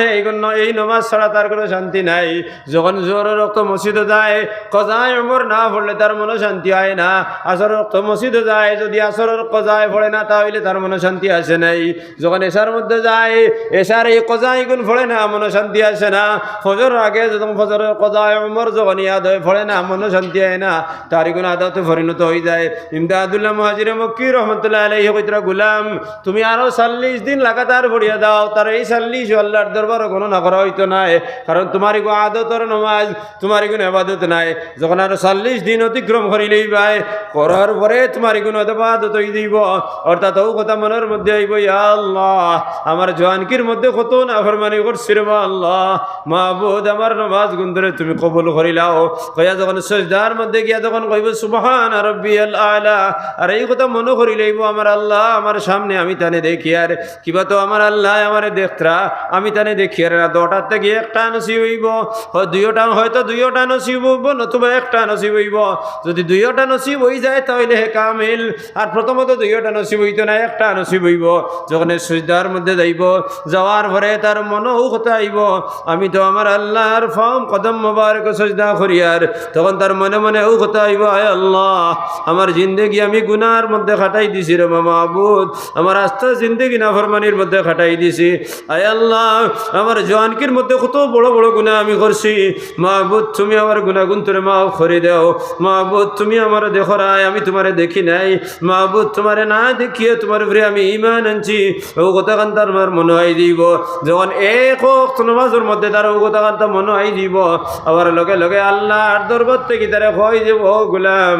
এই নমাজ ছাড়া তার কোনো শান্তি নাই যখন জোর রক্ত মসজিদে যায় কজায় উমর না পড়লে তার মনে শান্তি হয় না আসর রক্ত মসজিদে যায় যদি আসরের কজায় পড়ে না তাহলে তার মনে শান্তি আসে নাই যখন এশার মধ্যে যায় এশার এই কজায় গুণ পড়ে না মনে শান্তি আসে না ফজর আগে যখন ফজরের কজায় উমর যখন ইয়াদ হয়ে পড়ে না মনে শান্তি হয় না তার গুণ আদতে পরিণত হয়ে যায় ইমদাদুল্লাহ মুহাজিরে মক্কি রহমতুল্লাহ আলাইহি কইতরা গোলাম তুমি আরো 40 দিন লাগাতার পড়িয়া দাও তার এই 40 আল্লাহর দরবারে গণনা করা হইতো না কারণ তোমার গো আদতের নামাজ তোমার গুণ ইবাদত নাই যখন আর 40 দিন অতিক্রম করিলেই ভাই করার পরে তোমার গুণ ইবাদত হই দিব অর্থাৎ ও কথা মনের মধ্যে আইব ইয়া আল্লাহ আমার জওয়ানকির মধ্যে কত নাফরমানি করছি রে আল্লাহ মাবুদ আমার নামাজ গুণ ধরে তুমি কবুল করিলাও কইয়া যখন সিজদার মধ্যে গিয়া তখন কইব সুবহান রাব্বিয়াল আলা আর এই কথা মনে করিলেইব আমার আল্লাহ আমার সামনে আমি তানে দেখি আর কিবা তো আমার আল্লাহ আমারে দেখতরা আমি তানে দেখি আর না 2টার থেকে একটা নসিব হইব হয়তো দুইটা নসিব হইব নতুবা একটা নসিব হইব যদি 2টা নসিব হই যায় তাহলে হে কামিল আর প্রথমত 2টা নসিব হইতো না একটা নসিব হইব যখন সিজদার মধ্যে যাইব যাওয়ার পরে তার মনও কথা আইব আমি তো আমার আল্লাহর ফাম কদম মোবারক সিজদা করি আর তখন তার মনে মনে ও কথা আইব আয় আল্লাহ আমার জিন্দেগি আমি গুনার মধ্যে কাটাই দিছি রে মাবুদ আমার আস্তে জিন্দেগি জিন্দেগি নাফরমানির মধ্যে খাটাই দিছি। আয় আল্লাহ, আমার জওয়ানকির মধ্যে কত বড় বড় গুনাহ আমি করছি। মাহবুদ, তুমি আমার গুনাহগুন তোরে মাফ করে দাও। মাহবুদ, তুমি আমার দেখো রায়, আমি তোমারে দেখি নাই। মাহবুদ, তোমারে না দেখিয়ে তোমার উপরে আমি ঈমান আনছি। ও কথা কান্তা আমার মনে হয় দিব, যখন এক ওয়াক্ত নামাজের মধ্যে তার ও কথা কান্তা মনে হয় দিব, আবার লগে লগে আল্লাহর দরবার থেকে তারা কই দেব, ও গোলাম,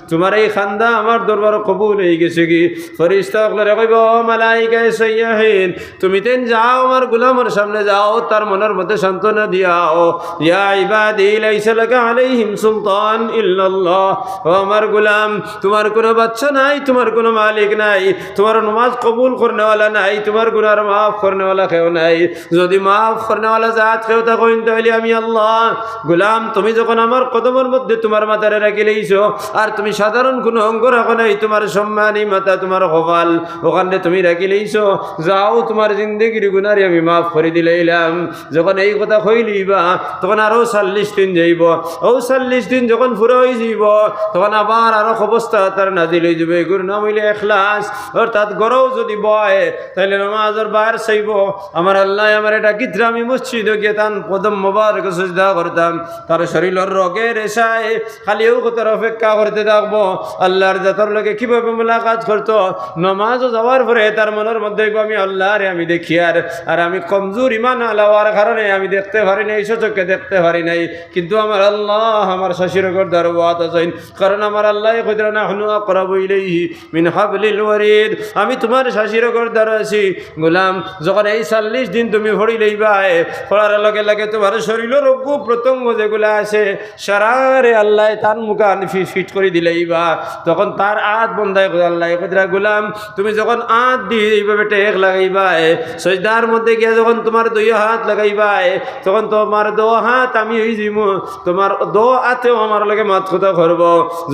তোমার এই খান্দা আমার দরবার কবুল হয়ে গেছে কি? ফেরেশতা সকলে কইব, ও মালাইকা সাইয়্যিন, তুমি তেন যাও আমার গোলামের সামনে যাও, তার মনের মধ্যে সান্ত্বনা দিয়াও। ইয়া ইবাদি লাইসা লাকা আলাইহিম সুলতান ইল্লাল্লাহ, ও আমার গোলাম, তোমার কোনো বাচ্চা নাই, তোমার কোনো মালিক নাই, তোমার নামাজ কবুল করনেওয়ালা নাই, তোমার গুনার মাফ করনেওয়ালা কেউ নাই। যদি মাফ করনেওয়ালা জাত কেউ থাকেন তাহলে আমি আল্লাহ। গোলাম, তুমি যখন আমার কদমের মধ্যে তোমার মাথারে রাখি লইছো, আর তুমি সাধারণ কোনো অঙ্গ রাখো নাই, তোমার সম্মানী মাথা, তোমার কপাল ওখানে তুমি রাখি লইছো, যাও তোমার জিন্দগির গুনারে আমি মাফ করে দিলাম। যখন এই কথা কইলিবা তখন আরো 40 দিন যাইব। ও 40 দিন যখন পুরো হয়ে যাইব, তখন আবার আরো অবস্থা তার নাজিল হয়ে যাবে। এগুর নাম হইলে ইখলাস। অর্থাৎ গরও যদি বয় তাহলে নামাজের বাইর চাইব, আমার আল্লাহ আমার এটা কিত্রা, আমি মসজিদে গিয়ে তান কদম মোবারক সিজদা করতাম, তার শরীরের রোগে রেশায় খালিও কতার অপেক্ষা করতে থাকবো আল্লাহর জাতর লোকে কিভাবে মোলাকাত করতো। নামাজও যাওয়ার পরে তার মনের মধ্যে আমি আল্লাহরে আমি দেখি, আর আমি কমজোর ইমান আলাওয়ার কারণে আমি দেখতে পারি নাই, চোখে দেখতে পারি নাই, কিন্তু আমার আল্লাহ আমার শাশিরকর দরবাত আছেন, কারণ আমার আল্লাহ কইরা নাহনু আকরাবু ইলাইহি মিন হাবলিল ওয়ারিদ, আমি তোমার শাশিরকর দ্বার আছি। গোলাম, যখন এই 40 দিন তুমি ভরি লইবা, পড়ার লগে লগে তোমার শরীরের রোগ প্রত্যঙ্গ যেগুলা আছে সারারে আল্লাহ তার মুখান ফিট করে দিলেইবা, তখন তার আত বন্ধায় আল্লাহ কইরা, গোলাম, তুমি যখন আত দিয়ে এইভাবে টেক লাগাইবা, সজদার মধ্যে গিয়ে যখন তোমার 2 হাত লাগাইবা, তখন তোমার 2 হাত আমি হয়ে যাইব, তোমার 2 হাতেও আমার লগে মাত কথা করব।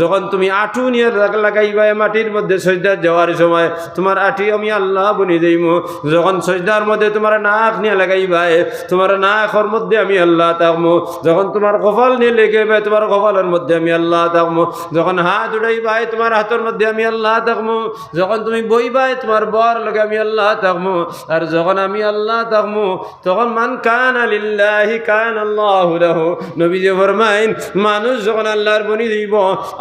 যখন তুমি আঁটু নিয়ে লাগাইবা মাটির মধ্যে সজদার যাওয়ার সময়, তোমার আঁটি আমি আল্লাহ বনি যাইব। যখন সজদার মধ্যে তোমার নাক নিয়ে লাগাইবা, তোমার নাকের মধ্যে আমি আল্লাহ থাকবো। যখন তোমার কপাল নিয়ে লেগেবে, তোমার কপালের মধ্যে আমি আল্লাহ থাকবো। যখন হাত উঠাইবা, তোমার হাতের মধ্যে আমি আল্লাহ থাকবো। যখন তুমি বইবা, তোমার বর লগে আমি আল্লাহ থাকবো। আর যখন আমি আল্লাহ থাকবো, তখন মান কানা লিল্লাহি কানা আল্লাহু লাহু। নবীজি ফরমাইন, মানুষ যখন আল্লাহর বনি দিব,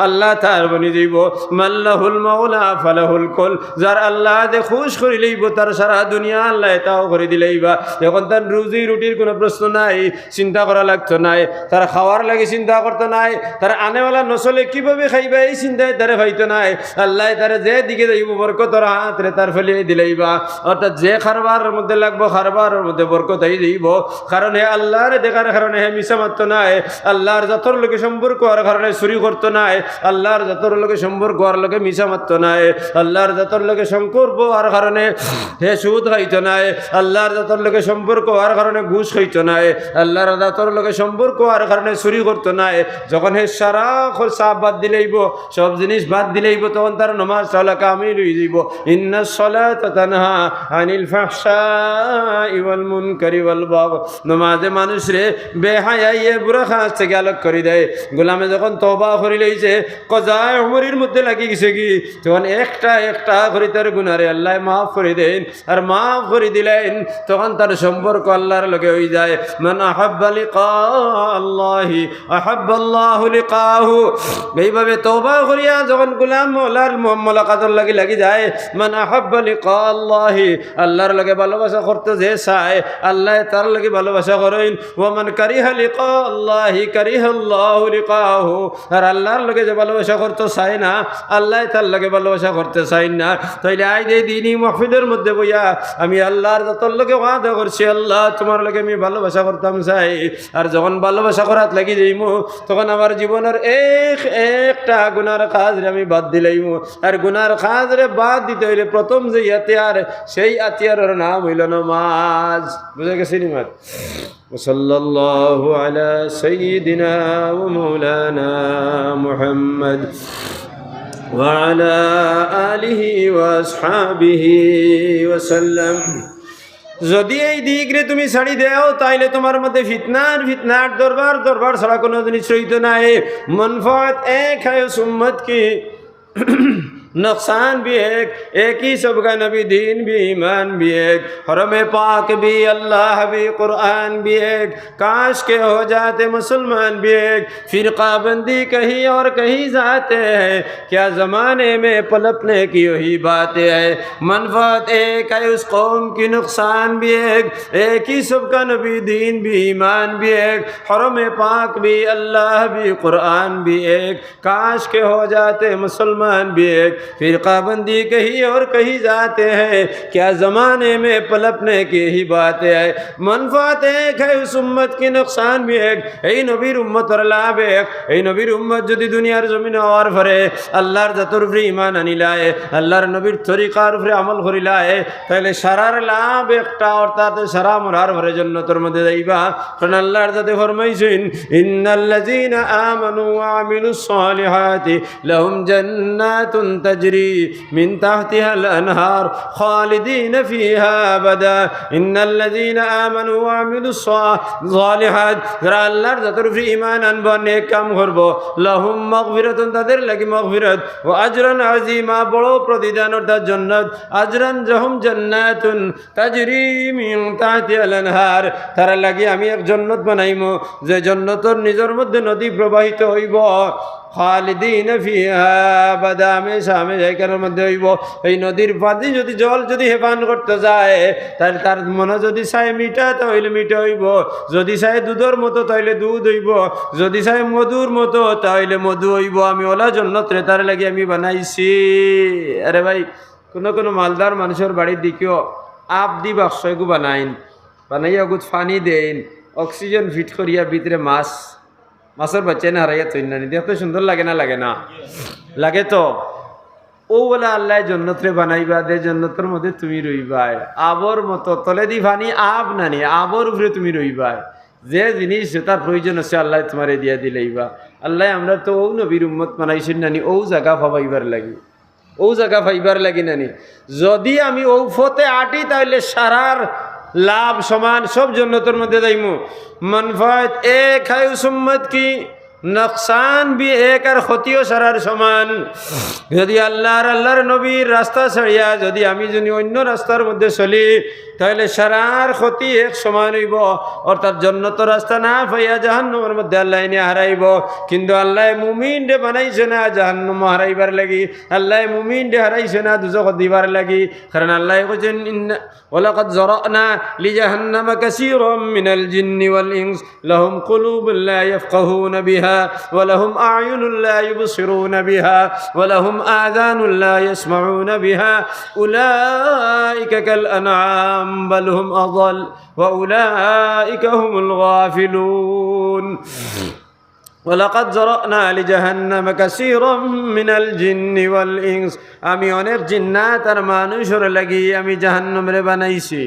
আল্লাহ তার বনি দিব। মাল্লাহুল মাওলা ফালাহুল কুল, যার আল্লাহ যে খুশ করে লইব, তার সারা দুনিয়া আল্লাহ তাও করে দিলেইবা। এখন তার রুজি রুটির কোনো প্রশ্ন নাই, চিন্তা করা লাগতো নাই, তার খাওয়ার লাগে চিন্তা করতো নাই, তার আনেওয়ালা নচলে কিভাবে খাইবা এই চিন্তায় তারে পাইতো নাই। আল্লাহ তারে যে দিকে যাইব বরকতর হাতরে তার ফেলে দিলেইবা। অর্থাৎ যে খারবার মধ্যে লাগবো, খারবারের মধ্যে বরকত হয়ে যাইব। কারণ হে আল্লাহরে দেখার কারণে হে মিশা মারতো নাই, আল্লাহর যতর লোকে সম্পর্ক হওয়ার কারণে চুরি করতো নাই, আল্লাহর যতর লোকে সম্পর্ক হওয়ার লোকে মিশা মারতো নাই, আল্লাহর যতর লোকে সম্পর্ক হওয়ার কারণে হে সুদ খাইতো নাই, আল্লাহর যতর লোকে সম্পর্ক হওয়ার কারণে ঘুষ খাইতো নাই, আল্লাহর যতর লোকে সম্পর্ক হওয়ার কারণে চুরি করতো নাই। যখন হে সারা সাপ বাদ দিলেইব, সব জিনিস বাদ দিলেইব, তখন তার নামাজ চলা কামিল হয়ে যাইব। ইন্নাস সালাতা তানহা আনিল ফাহশাই ওয়াল মুনকারি ওয়াল বাগ। নামাজে মানুষরে বেহায়াইয়ে বুড়া কাজ থেকে আলোক করে দেয়। গোলামে যখন তওবা করে লইছে, কজায় উমরের মধ্যে লাগি গেছে কি, তখন একটা একটা করে তার গুনারে আল্লাহ মাফ করে দেন। আর মাফ করে দিলেন, তখন তার সম্পর্ক আল্লাহর লগে হয়ে যায়। মান আহাব্বা লিকা আল্লাহি আহাব্বাল্লাহু লিকাহু। এইভাবে তওবা করিয়া যখন গোলাম মওলার মুলাকাতের লাগি লাগি যায়, মান আহাব্বা লিকা আল্লাহি, আল্লাহর লগে ভালোবাসা করতে যে চায়, আল্লাহ তার লগে ভালোবাসা করেন। ওয়া মান কারিহা লিকা আল্লাহি কারিহাল্লাহু লিকাহু। আর আল্লাহর লগে যে ভালোবাসা করতে চায় না, আল্লাহ তার লগে ভালোবাসা করতে চাই না। তাইলে আই এই দিনই মাহফিলের মধ্যে বইয়া আমি আল্লাহর যতর লগে ওয়াদা করছি, আল্লাহ তোমার লগে আমি ভালোবাসা করতাম চাই। আর যখন ভালোবাসা করাত লাগি যাইমু, তখন আমার জীবনের একটা গুনার কাজরে আমি বাদ দিলাইমু। আর গুনার কাজরে বাদ দিতে হইলে প্রথম যে আতিয়ার, সেই আতিয়ারের নাম হইল নামাজ। বুঝে গেছি নি মাত? সাল্লাল্লাহু আলা সাইয়্যিদিনা ওয়া মাওলানা মুহাম্মদ ওয়া আলা আলিহি ওয়া আসহাবিহি ওয়া সাল্লাম। যদি এই দিকরে তুমি ছাড়ি দেও, তাইলে তোমার মধ্যে ফিতনার দরবার ছাড়া কোনো জিনিস রইতো নাই। মনফাত এক হয় উম্মত কি नुकसान भी एक ही सबका नबी, दीन भी, ईमान भी एक, हरम पाक भी, अल्लाह भी, कुरान भी एक। काश के हो जाते मुसलमान भी एक, फिरकाबंदी कहीं और कहीं जाते हैं, क्या ज़माने में पलटने की वही बातें है। मनफत एक है उस कौम की, नुकसान भी एक ही सबका नबी, दीन भी, ईमान भी एक, हरम पाक भी, अल्लाह भी, कुरान भी एक। काश के हो जाते मुसलमान भी एक, फिरकाबंदी कहीं और कहीं जाते हैं, क्या ज़माने में पलटने की ही बातें है। मनफात एक है उस उम्मत की, नुकसान भी एक। এই নবীর উম্মতর লাভ এক, এই নবীর উম্মত যদি দুনিয়ার জমিনে হওয়ার পরে আল্লাহর জাতর উপরে ঈমান আনিলায়, আল্লাহর নবীর তরিকার উপরে আমল করিলায়, তাহলে সারার লাভ একটা, অর্থাৎ সারা মরার পরে জান্নাতের মধ্যে যাইবা। কারণ আল্লাহর জাতে ফরমাইছেন, ইন্নাল্লাযীনা আমানু ওয়া আমিলুস সালিহাতি লাহুম জান্নাতুন তাজরি মিন তাহতিহাল আনহার খালিদিন ফিহা আবাদা। ইন্নাল্লাযীনা আমানু ওয়া আমিলুস সালিহাত, যারা আল্লাহর জাতের উপরে ঈমান আনব, নেক কাম করব, লাহুম মাগফিরাতুন, তাদের লাগি মাগফিরাত, ওয়া আজরান আযীমা, বড় প্রতিদান অর্থাৎ জান্নাত। আজরান জাহুম জান্নাতুন তাজরি মিন তাহতিহাল আনহার, তারা লাগি আমি এক জান্নাত বানাইমু, যে জান্নাতের নিজের মধ্যে নদী প্রবাহিত হইব। খালিদিন ফিহা আবাদা, হামেশা হামেশা এখানের মধ্যে হইব। এই নদীর পানি যদি জল যদি হেপান করতে যায়, তাহলে তার মনে যদি চাই মিঠা তাহলে মিঠা হইব, যদি চাই দুধের মতো তাহলে দুধ হইব, যদি চাই মধুর মতো তাহলে মধু হইব। আমি ওলা জন্নত তার লাগি আমি বানাইছি। আরে ভাই, কোনো মালদার মানুষের বাড়ির দিকেও আপ দি বাক্স এগু বানাইন, বানাইয়া গুছ পানি দেন, অক্সিজেন ফিট করিয়া ভিতরে মাছের বাচ্চা না হারাইয়া তৈরি না, দেখতে সুন্দর লাগে না? লাগে না? লাগে তো। ও বলে আল্লাহ জন্নতরে বানাইবা দে, জন্নতের মধ্যে তুমি রইবাই, আবর মতো তলে দি ফানি আব নানি, আবর উপরে তুমি রইবাই। যে জিনিস তার প্রয়োজন আছে আল্লাহ তোমারে দিয়া দিলেইবা। আল্লাহ আমরা তো ও নবীর উম্মত বানাইছেন নানি, ও জায়গা পাইবার লাগি, ও জায়গা পাইবার লাগি নানি। যদি আমি ও ফতে আটি তাহলে সারার লাভ সমান, সব জন্নতের মধ্যে যাইমু। मनफात एक है उस उम्मत की, नुकसान भी एक और क्षतिও সারার সমান। যদি আল্লাহর নবীর রাস্তা ছাড়িয়া যদি আমি যদি অন্য রাস্তার মধ্যে চলি, তাহলে সারার ক্ষতি এক সমান হইব। অর্থাৎ জান্নাতের রাস্তা না পাইয়া জাহান্নামের মধ্যে আল্লাহ নিয়ে হারাইব। কিন্তু আল্লাহ মুমিন রে বানাইছে না জাহান্নাম হারাইবার লাগি, আল্লাহ মুমিন রে হারাইছে না দুজখ দিবার লাগি। কারণ আল্লাহ কইছেন, ওয়ালাকাদ যারানা লিজাহান্নামা কাসীরাম মিনাল জিন্নি ওয়াল ইনস লাহুম কুলুবুন লা ইয়াফকাহুনা বিহা ولهم أعين لا يبصرون بها ولهم آذان لا يسمعون بها أولئك كالأنعام بل هم أضل وأولئك هم الغافلون ولقد ذرأنا لجهنم كثيرا من الجن والإنس, আমি অনেক জিন্নাত আর মানুষের লাগি আমি জাহান্নামে বানাইছি।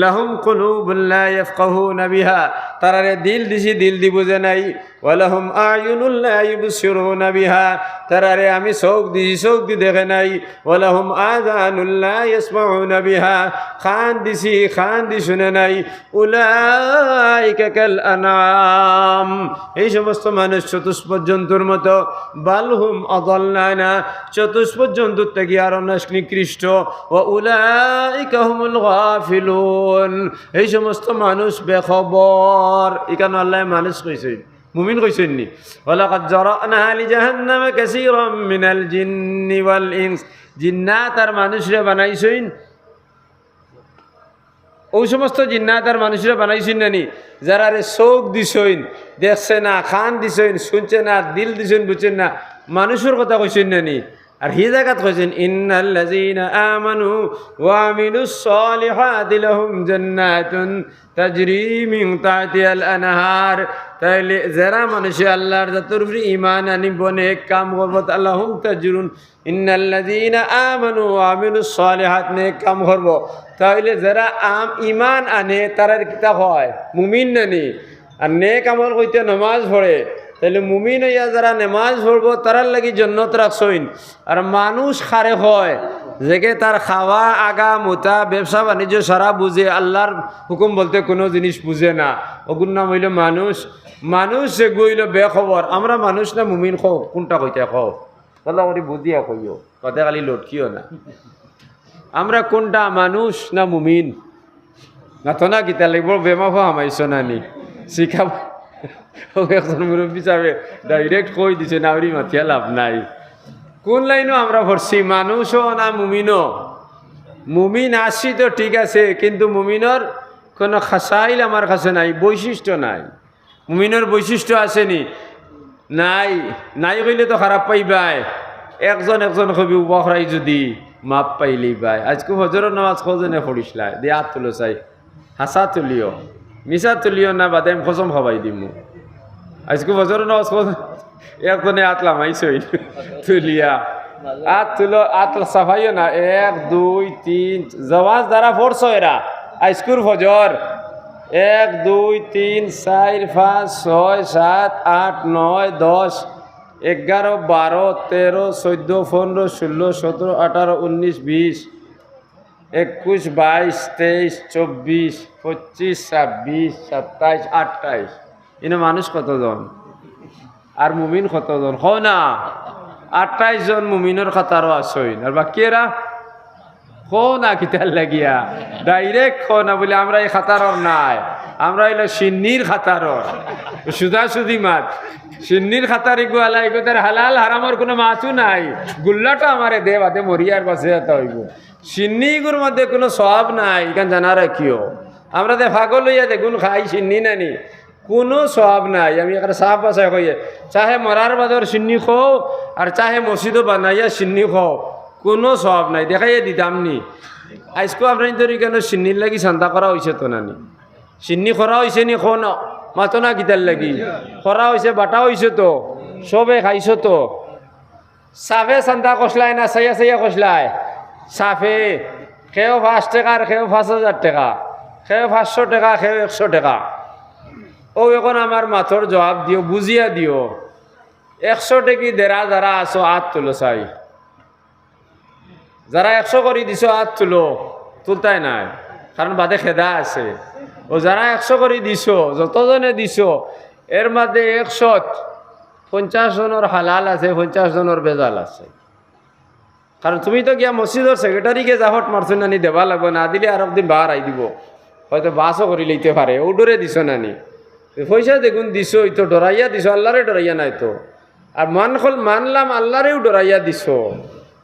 লাহুম কুলুবুন লা ইয়াফকাহুনা বিহা, তারারে দিল দিছি, দিল দি বুঝে নাই। ওয়ালাহুম আয়ুনুন লা ইবসিরুনা বিহা, তারারে আমি চোখ দিছি, চোখ দি দেখে নাই। ওয়ালাহুম আযানুন লা ইয়াসমাউনা বিহা, কান দিছি, কান দি শুনে নাই। উলাইকা কাল আনআম, এই সমস্ত মানুষ চতুষ্পদ জন্তুর মতো। বালহুম আদাল্লানা, চতুষ্পদ জন্তুর থেকে আরো নিকৃষ্ট। ওয়া উলাইকা হুমুল গাফিলুন, এই সমস্ত মানুষ বেখবর। এখানে আল্লাহ মানুষ কইছে, মুমিন কইছেন নি? ওয়ালাকাদ যারানা লিজাহান্নামা কাসীরাম মিনাল জিন্নি ওয়াল ইনস, জিন্নাত আর মানুষরে বানাইছেন। ওই সমস্ত জিন্নাত আর মানুষরা বানাইছেন নানি যারা রে চোখ দিছেন, দেখছে না, কান দিছেন, শুনছে না, দিল দিছেন, বুঝছেন না, মানুষের কথা কইছেন নানি। আর হি জায়গাত কইছেন, ইন্নাল্লাযীনা আমানু ওয়া আমিলুস সালিহাতি লাহুম জান্নাতুন তাজরি মিন তাহতিহাল আনহার, তাইলে যারা মানুষ আল্লাহর জাতের উপরে ঈমান আনিব, নেক কাম করব, লাহুম তাজরুন, ইন্নাল্লাযীনা আমানু ওয়া আমিলুস সালিহাত, নেক কাম করব, তাহলে যারা ঈমান আনে তারার কিতা হয়? মুমিন নানি। আর নেক আমল কইতে নামাজ পড়ে, তাহলে মুমিন হইয়া যারা নামাজ পড়ব তারার লাগি জান্নাত রাখছইন। আর মানুষ খারে হয় যেকে তার খাওয়া, আগা মোতা, ব্যবসা বাণিজ্য সারা বুঝে, আল্লাহর হুকুম বলতে কোনো জিনিস বুঝে না, ওগুর নাম হইল মানুষ। মানুষ যে গইল বেখবর। আমরা মানুষ না মুমিন, কোনটা কইতে কও? ভালো করে বুঝিয়া কইও, কথা খালি লটকিও না। আমরা কোনটা মানুষ না মুমিন? না তো না কিতা লাগব বেমাফা হামাইছ না নি শিখাব। একজন মুরব্বী সাহেব ডাইরেক্ট কই দিছে নাউরি মাথিয়া লাভ নাই। কোন লাইনও আমরা ভরছি, মানুষও না মুমিনও? মুমিন আসি তো ঠিক আছে, কিন্তু মুমিনের কোনো খাসাইল আমার কাছে নাই, বৈশিষ্ট্য নাই। মুমিনের বৈশিষ্ট্য আসেনি? নাই। নাই কইলে তো খারাপ পাইবাই। একজন কবি উপরাই যদি মাপ পাইলি বাই। আজকে হজরের নামাজ কজনে পড়িসলাই দিয়ে হাত তুলো চাই, হাসা তুলিও মিশা তুলিও না বাদে আমি খসম খাবাই দিমু। আজকে হজরের নামাজ একজনে হাত লামাইছই তুলিয়া হাত তুলো, হাত সাফাইও না। 1 2 3 জওয়াজ দ্বারা পড়ছ এরা আজকুর ফজর 1 2 3 4 5 6 7 8 9 10 11 12 13 14 15 16 17 18 19 20 21 22 23 24 25 26 27 28। ইনো মানুষ কতজন আর মুমিন কতজন? খ না 28 জন মুমিনের খাতারও আসইন, আর বাকি এরা খো না কিতার লাগিয়া ডাইরেক্ট খো না বলে আমরা এই খাতারর নাই, আমরা এলো সিন্নির খাতারর। সুদা সুদি মাছ সিন্নির খাতার ইগু আলা ইগু তার হালাল হারামর কোনো মাছও নাই। গুল্লাটা আমারে দে বাদে মরিয়ার বাসে হইব। সিন্নি ইগুর মধ্যে কোনো সব নাই, এখান জানা রাখিও। আমরা দে ফাগল লইয়া দেখুন খাই সিন্নি নানি, কোনো সব নাই। আমি এখানে সাফ বাসায় কইয়ে চাহে মরার বাদর সিন্নি খাও আর চাহে মসজিদও বানাইয়া সিন্নি খাও, কোনো সব নাই। দেখাইয়া দিতাম নি আজকে আপনার তরি কেন সিন্নির লাগি চান্দা করা হয়েছে তো নানি? সিন্নি করা হয়েছে নি? খন মাতো না গীতার লাগি করা হয়েছে, বাটা হয়েছে তো, সবে খাইছ তো। সাফে চান্দা কষলায় না চাইয়া চাইয়া কষলায়? সাফে খেয়েও 5 টাকা আর খেয়েও 5000 টাকা, খেয়েও 500 টাকা, খেয়েও 100 টাকা। ও এখন আমার মাথর জবাব দিও, বুঝিয়া দিও। 100 টাকি দেরা যারা আসো হাত তুলো চাই, যারা 100 করে দিছ হাত তুলো, তুলতাই নাই কারণ বাদে খেদা আছে। ও যারা 100 করে দিছ, যতজনে দিছ এর মধ্যে 150 জনের হালাল আছে, 50 জনের বেজাল আছে। কারণ তুমি তো গিয়া মসজিদের সেক্রেটারিকে জাফট মারছো নানি, দেবা লাগবে, না দিলে আর একদিন বাহার আই দিব, হয়তো বাসও করে লইতে পারে। ও ডরে দিছ নানি, পয়সা দেখুন দিছ, ওই তো ডরাইয়া দিছ, আল্লাহরে ডরাইয়া নাই তো। আর মানলাম আল্লাহরেও ডরাইয়া দিছ,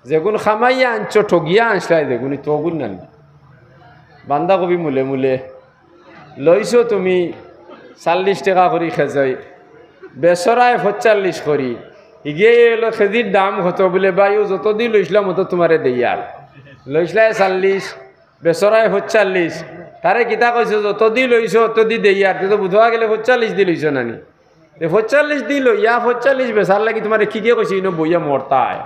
যেগুন খামাইয়া আনছ ঠগিয়া আনসলাই দেখুন তগুন নানি। বান্ধাকবি মূলে মূলে লইছ তুমি 40 টাকা করে খেজাই, বেসরায় 45 করি, ইগে এলো খেজির দাম কত বলে বাইও যত দি লইছিলাম অত তোমারে দেয়ার লইসলায় 40, বেসরায় 45। তারে কিতা কইছো যত দি লইছ অত দি দেয়ার, তুই তো বুধবা গেলে 45 দি লইছ নানি। 45 দি লইয়া 45 বেসার লাগি তোমার কি কে কইছি ইনো বইয়া মরতায়।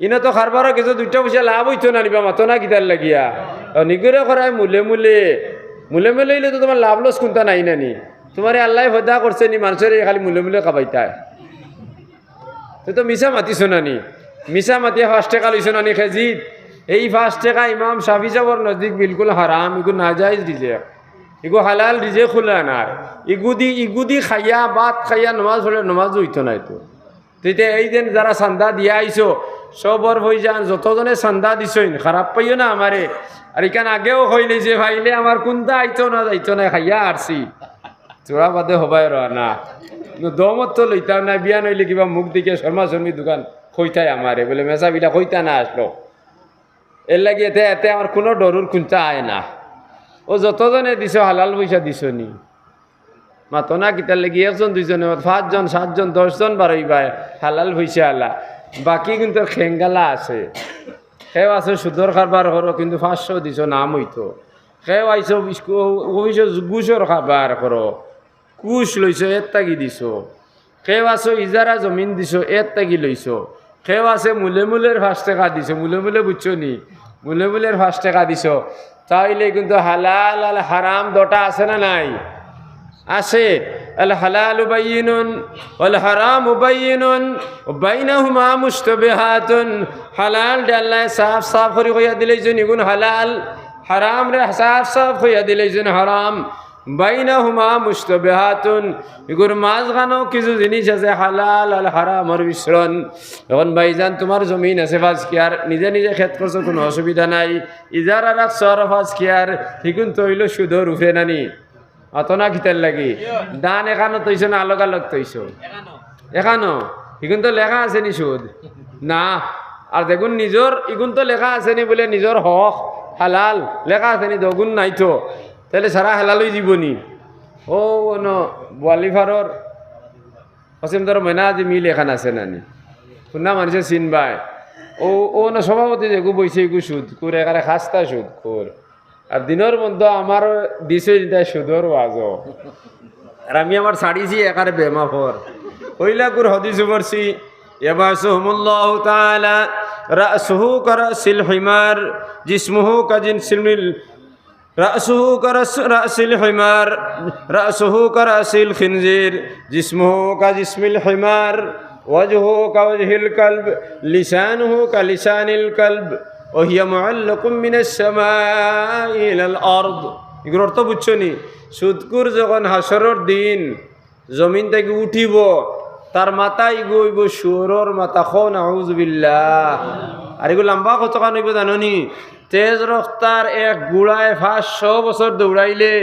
ইনো তো খারবারও কিছু 2টা পয়সা লাভ হইতো না, নিবা মাতো না কিতার লাগিয়া নিগুরে করায় মূলে মূলে মূলে মূলে হইলে তো তোমার লাভ লস কোনটা নাই নানি। তোমারে আল্লাহ হদা করছে নি মানুষের খালি মূলে মূলে কাবাইতায়। তুই তো মিশা মাতিছ নানি, মিশা মাতিয়া 5 টাকা লইছ নানি খেজিত। এই 5 টাকা ইমাম শাফি সাহর নজদিক বিলকুল হারাম, ইগু নাজাইজ রিজেক, ইগু হালাল রিজেক খুলা না। ইগুদি খাইয়া বাত খাইয়া নমাজ পড়লে নমাজ হইতো নাই তো। তেতিয়া এই দিন যারা চান্দা দিয়া আইছো সবর হয়ে যান, যতজনে চান্দা দিছইন খারাপ পাইও না আমারে। আর এখান আগেও হইলে যে ভাইলে আমার কোনটা আইতো না যাইতো না খাইয়া আসছি, চোরা বাদে হবাই রহ না। দমত তো লইতাম না, বিয়া নইলে কিবা মুখ দিকে শর্মা শর্মী দোকান খইতাই আমারে বলে মেসাবিলা খইতা না আসলো। এর লাগি এতে আমার কোনো ডরুর কোনটা আয় না। ও যতজনে দিছ হালাল পয়সা দিছ নি, মাতো না কিতার লাগি 1 জন 2 জন 5 জন 7 জন 10 জন বারইবাই হালাল পয়সা আলা। বাকি কিন্তু খেঙ্গালা আছে, সেও আছে সুদর খাবার করো কিন্তু 500 দিছ নাম হইতো। সেও আইস গুছর খাবার করো, কুশ লইছ এর তাগি দিছ। সেও আছো ইজারা জমিন দিছ এর তাগি লইছ। সেও আছে মূলে মূলের 5 টাকা দিছ, মূলে মূলে বুঝছো নি, মূলে মূলের 5 টাকা দিছ। তাইলে কিন্তু হালাল আর হারাম দুটা আছে না নাই? আছে। আল হালালু বাইয়িনুন ওয়াল হারামু বাইয়িনুন ওয়া বাইনাহুমা মুশতাবিহাতুন। হালাল দে আল্লাহ সাফ সাফ করে কইয়া দিলেই যে নিগুন হালাল, হারাম রে সাফ সাফ কইয়া দিলেই যে হারাম। বাইনাহুমা মুশতাবিহাতুন, এগুর মাঝখানেও কিছু জিনিস আছে হালাল আর হারামর মিশ্রণ। এখন ভাইজান তোমার জমিন আছে ফাজকিয়ার, নিজে নিজে খেত করছো, কোনো অসুবিধা নাই। ইজারা রাখছ আর ফাজকিয়ার, ঠিকুন তৈল সুদর উঠে নানি অত না খিতার লাগি দান এখানো তৈছ না আলোক আলোক তৈছ এখানো, এগুন তো লেখা আছে নি সুদ না। আর দেখুন নিজর ইগুন তো লেখা আছে নি বলে নিজর হক হালাল লেখা আছে নি, দগুন নাই তো তাহলে সারা হেলালই জীবনী। ও ন বোয়ালিফারর অসীম ধর ময়না যে মিল এখান আছে নানি শুনা মানুষের চিনবাই। ও ও না সভাপতি যেগু বইছে এগু সুদ কুর এখানে খাস্তা সুদ কুর। আর দিনের মধ্যে আমার দিছে সুদর ওয়াজ, আর আমি আমার ছাড়িছি একারে বেমাফর ওইলা কুর হদিস পড়ছি। ইয়াবাসুহুমুল্লাহু তাআলা রাসুহু কারাসিল হিমার জিসমুহু কাজিনসিল রাসুহু কারাসিল হিমার রাসুহু কারাসিল খিনজির জিসমুহু কাজিসমিল হিমার ওয়াজহু কাওয়াজহিল কলব লিসানুহু কালিসানিল কলব ওহিয়া মুআল্লাকুম মিনাস সামাই ইলাল আরদ। এগুলোর অর্থ বুঝছো নি? সুদকুর যখন হাসরের দিন জমিন থেকে উঠিব তার মাথায় গইব সুরর মাথা, খো নাউযুবিল্লাহ। আর এগুলো লম্বা কতখান হইব জানো নি? তেজ রফতার এক গুড়ায় 500 বছর দৌড়াইলে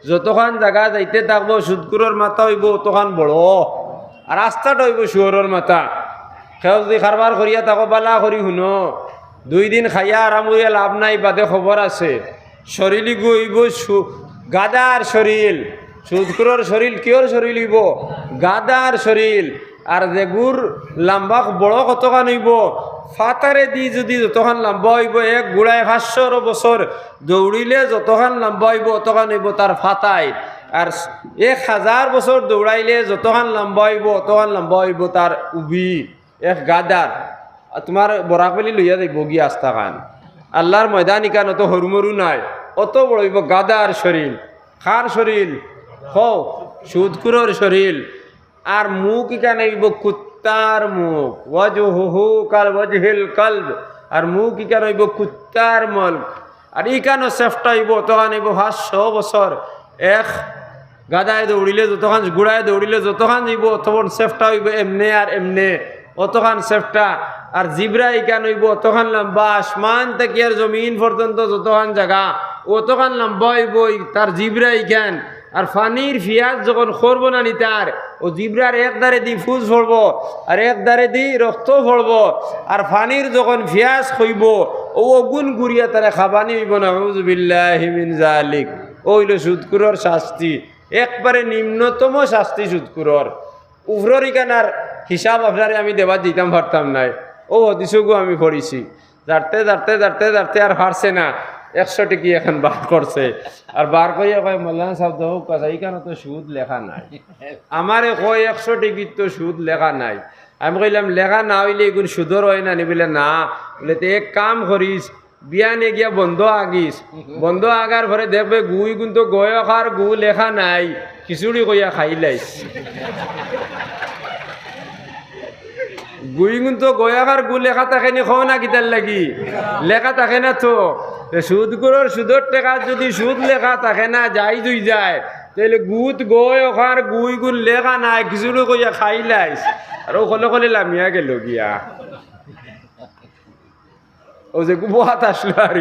যতখান জায়গা যাইতে থাকবো সুদকুরের মাথা হইব অতখান বড়, আর রাস্তাটা হইব সুয়রের মাথা। সেও যদি কারবার করিয়া তাকো বালা করি শুনো, 2 দিন খাইয়া আরাম করিয়া লাভ নাই, বাদে খবর আছে শরীর গইব গাদার শরীর। সুদকুরের শরীর কিয়র শরীর হইব? গাদার শরীর। আর যেগুর লম্বা বড় কতখান হইব? ফাতারে দি যদি যতখান লম্বা হইব, এক গুড়ায় 500 বছর দৌড়িলে যতখান লম্বা হইব অতখান হইব তার ফাতায়। আর 1000 বছর দৌড়াইলে যতখান লম্বা হইব অতখান লম্বা হইব তার উবি, এক গাদার। তোমার বরাকবেলি লইয়া যাইব গিয়ে আস্থা খান আল্লাহর ময়দান ইকান, অত হরুমরু নাই, অত বড় হইব গাদার শরীর। খার শরীর? হও সুদকুরের শরীর। আর মুখ ইকান হইব কুত্তার মুখ, ওয়াজহুহু কাল ওয়াজহিল কলব। আর মুখ ইকান হইব কুত্তার মুখ। আর ইকানো চেষ্টা হইব অতখান হইব 500 বছর। এক গাদায় দৌড়িলে যতখান, গুড়ায় দৌড়িলে যতখান যাইব অতখান চেষ্টা হইব এমনে আর এমনে, অতখান চেষ্টা। আর জিব্রা ইকান হইব অতখান লম্বা, আসমান থেকে আর জমিন পর্যন্ত যতখান জায়গা অতখান লম্বা হইব তার জিব্রা ইকান। আর ফানির ফিয়াজ যখন করব না নি তার, ও জিব্রার এক দারে দি ফুজ পড়ব আর এক দারে দি রক্ত পড়ব। আর ফানির যখন ফিয়াজ হইব ও অগুন গুড়িয়া তারা খাবানি হইব না। নাউযুবিল্লাহি মিন যালিক। ওইল সুদকুরের শাস্তি, একবারে নিম্নতম শাস্তি সুদকুরের। উফরর ইকানার হিসাব আপনারে আমি দেবার দিতাম পারতাম নাই। ও হদিসগু আমি পড়িছি, দাঁড়তে দাঁড়তে দাঁড়তে দাঁড়তে আর পারছে না, 100 টিকি এখন বার করছে। আর বার করিয়া কয় মৌলানা সাহেব দেখো কথা এইখানে তো সুদ লেখা নাই। আমারে কয় 100 টিকিট তো সুদ লেখা নাই। আমি কইলাম লেখা না হইলে এগুলো সুদর হয় না নি? বলে না। বলে তো এক কাম করিস, বিয়ানে গিয়া বন্ধ আগিস, বন্ধ আগার পরে দেখবে গুই কিন্তু গয়কার গু লেখা নাই, খিচুড়ি কইয়া খাইলাইস। গুই কিন্তু গয়াকার গু লেখা থাকে নি? খাও না কিতার লাগি লেখা থাকে না তো। সুদকুরের সুদর টাকা যদি সুদ লেখা থাকে না, যাই দুই যায়, তাহলে গুত গয়কার গুই গুণ লেখা নাই, খিচুড়ি কইয়া খাইলাইস। আর ও কলে কলে লামিয়া গেল গিয়া, ও যে গুবাত আসলো আর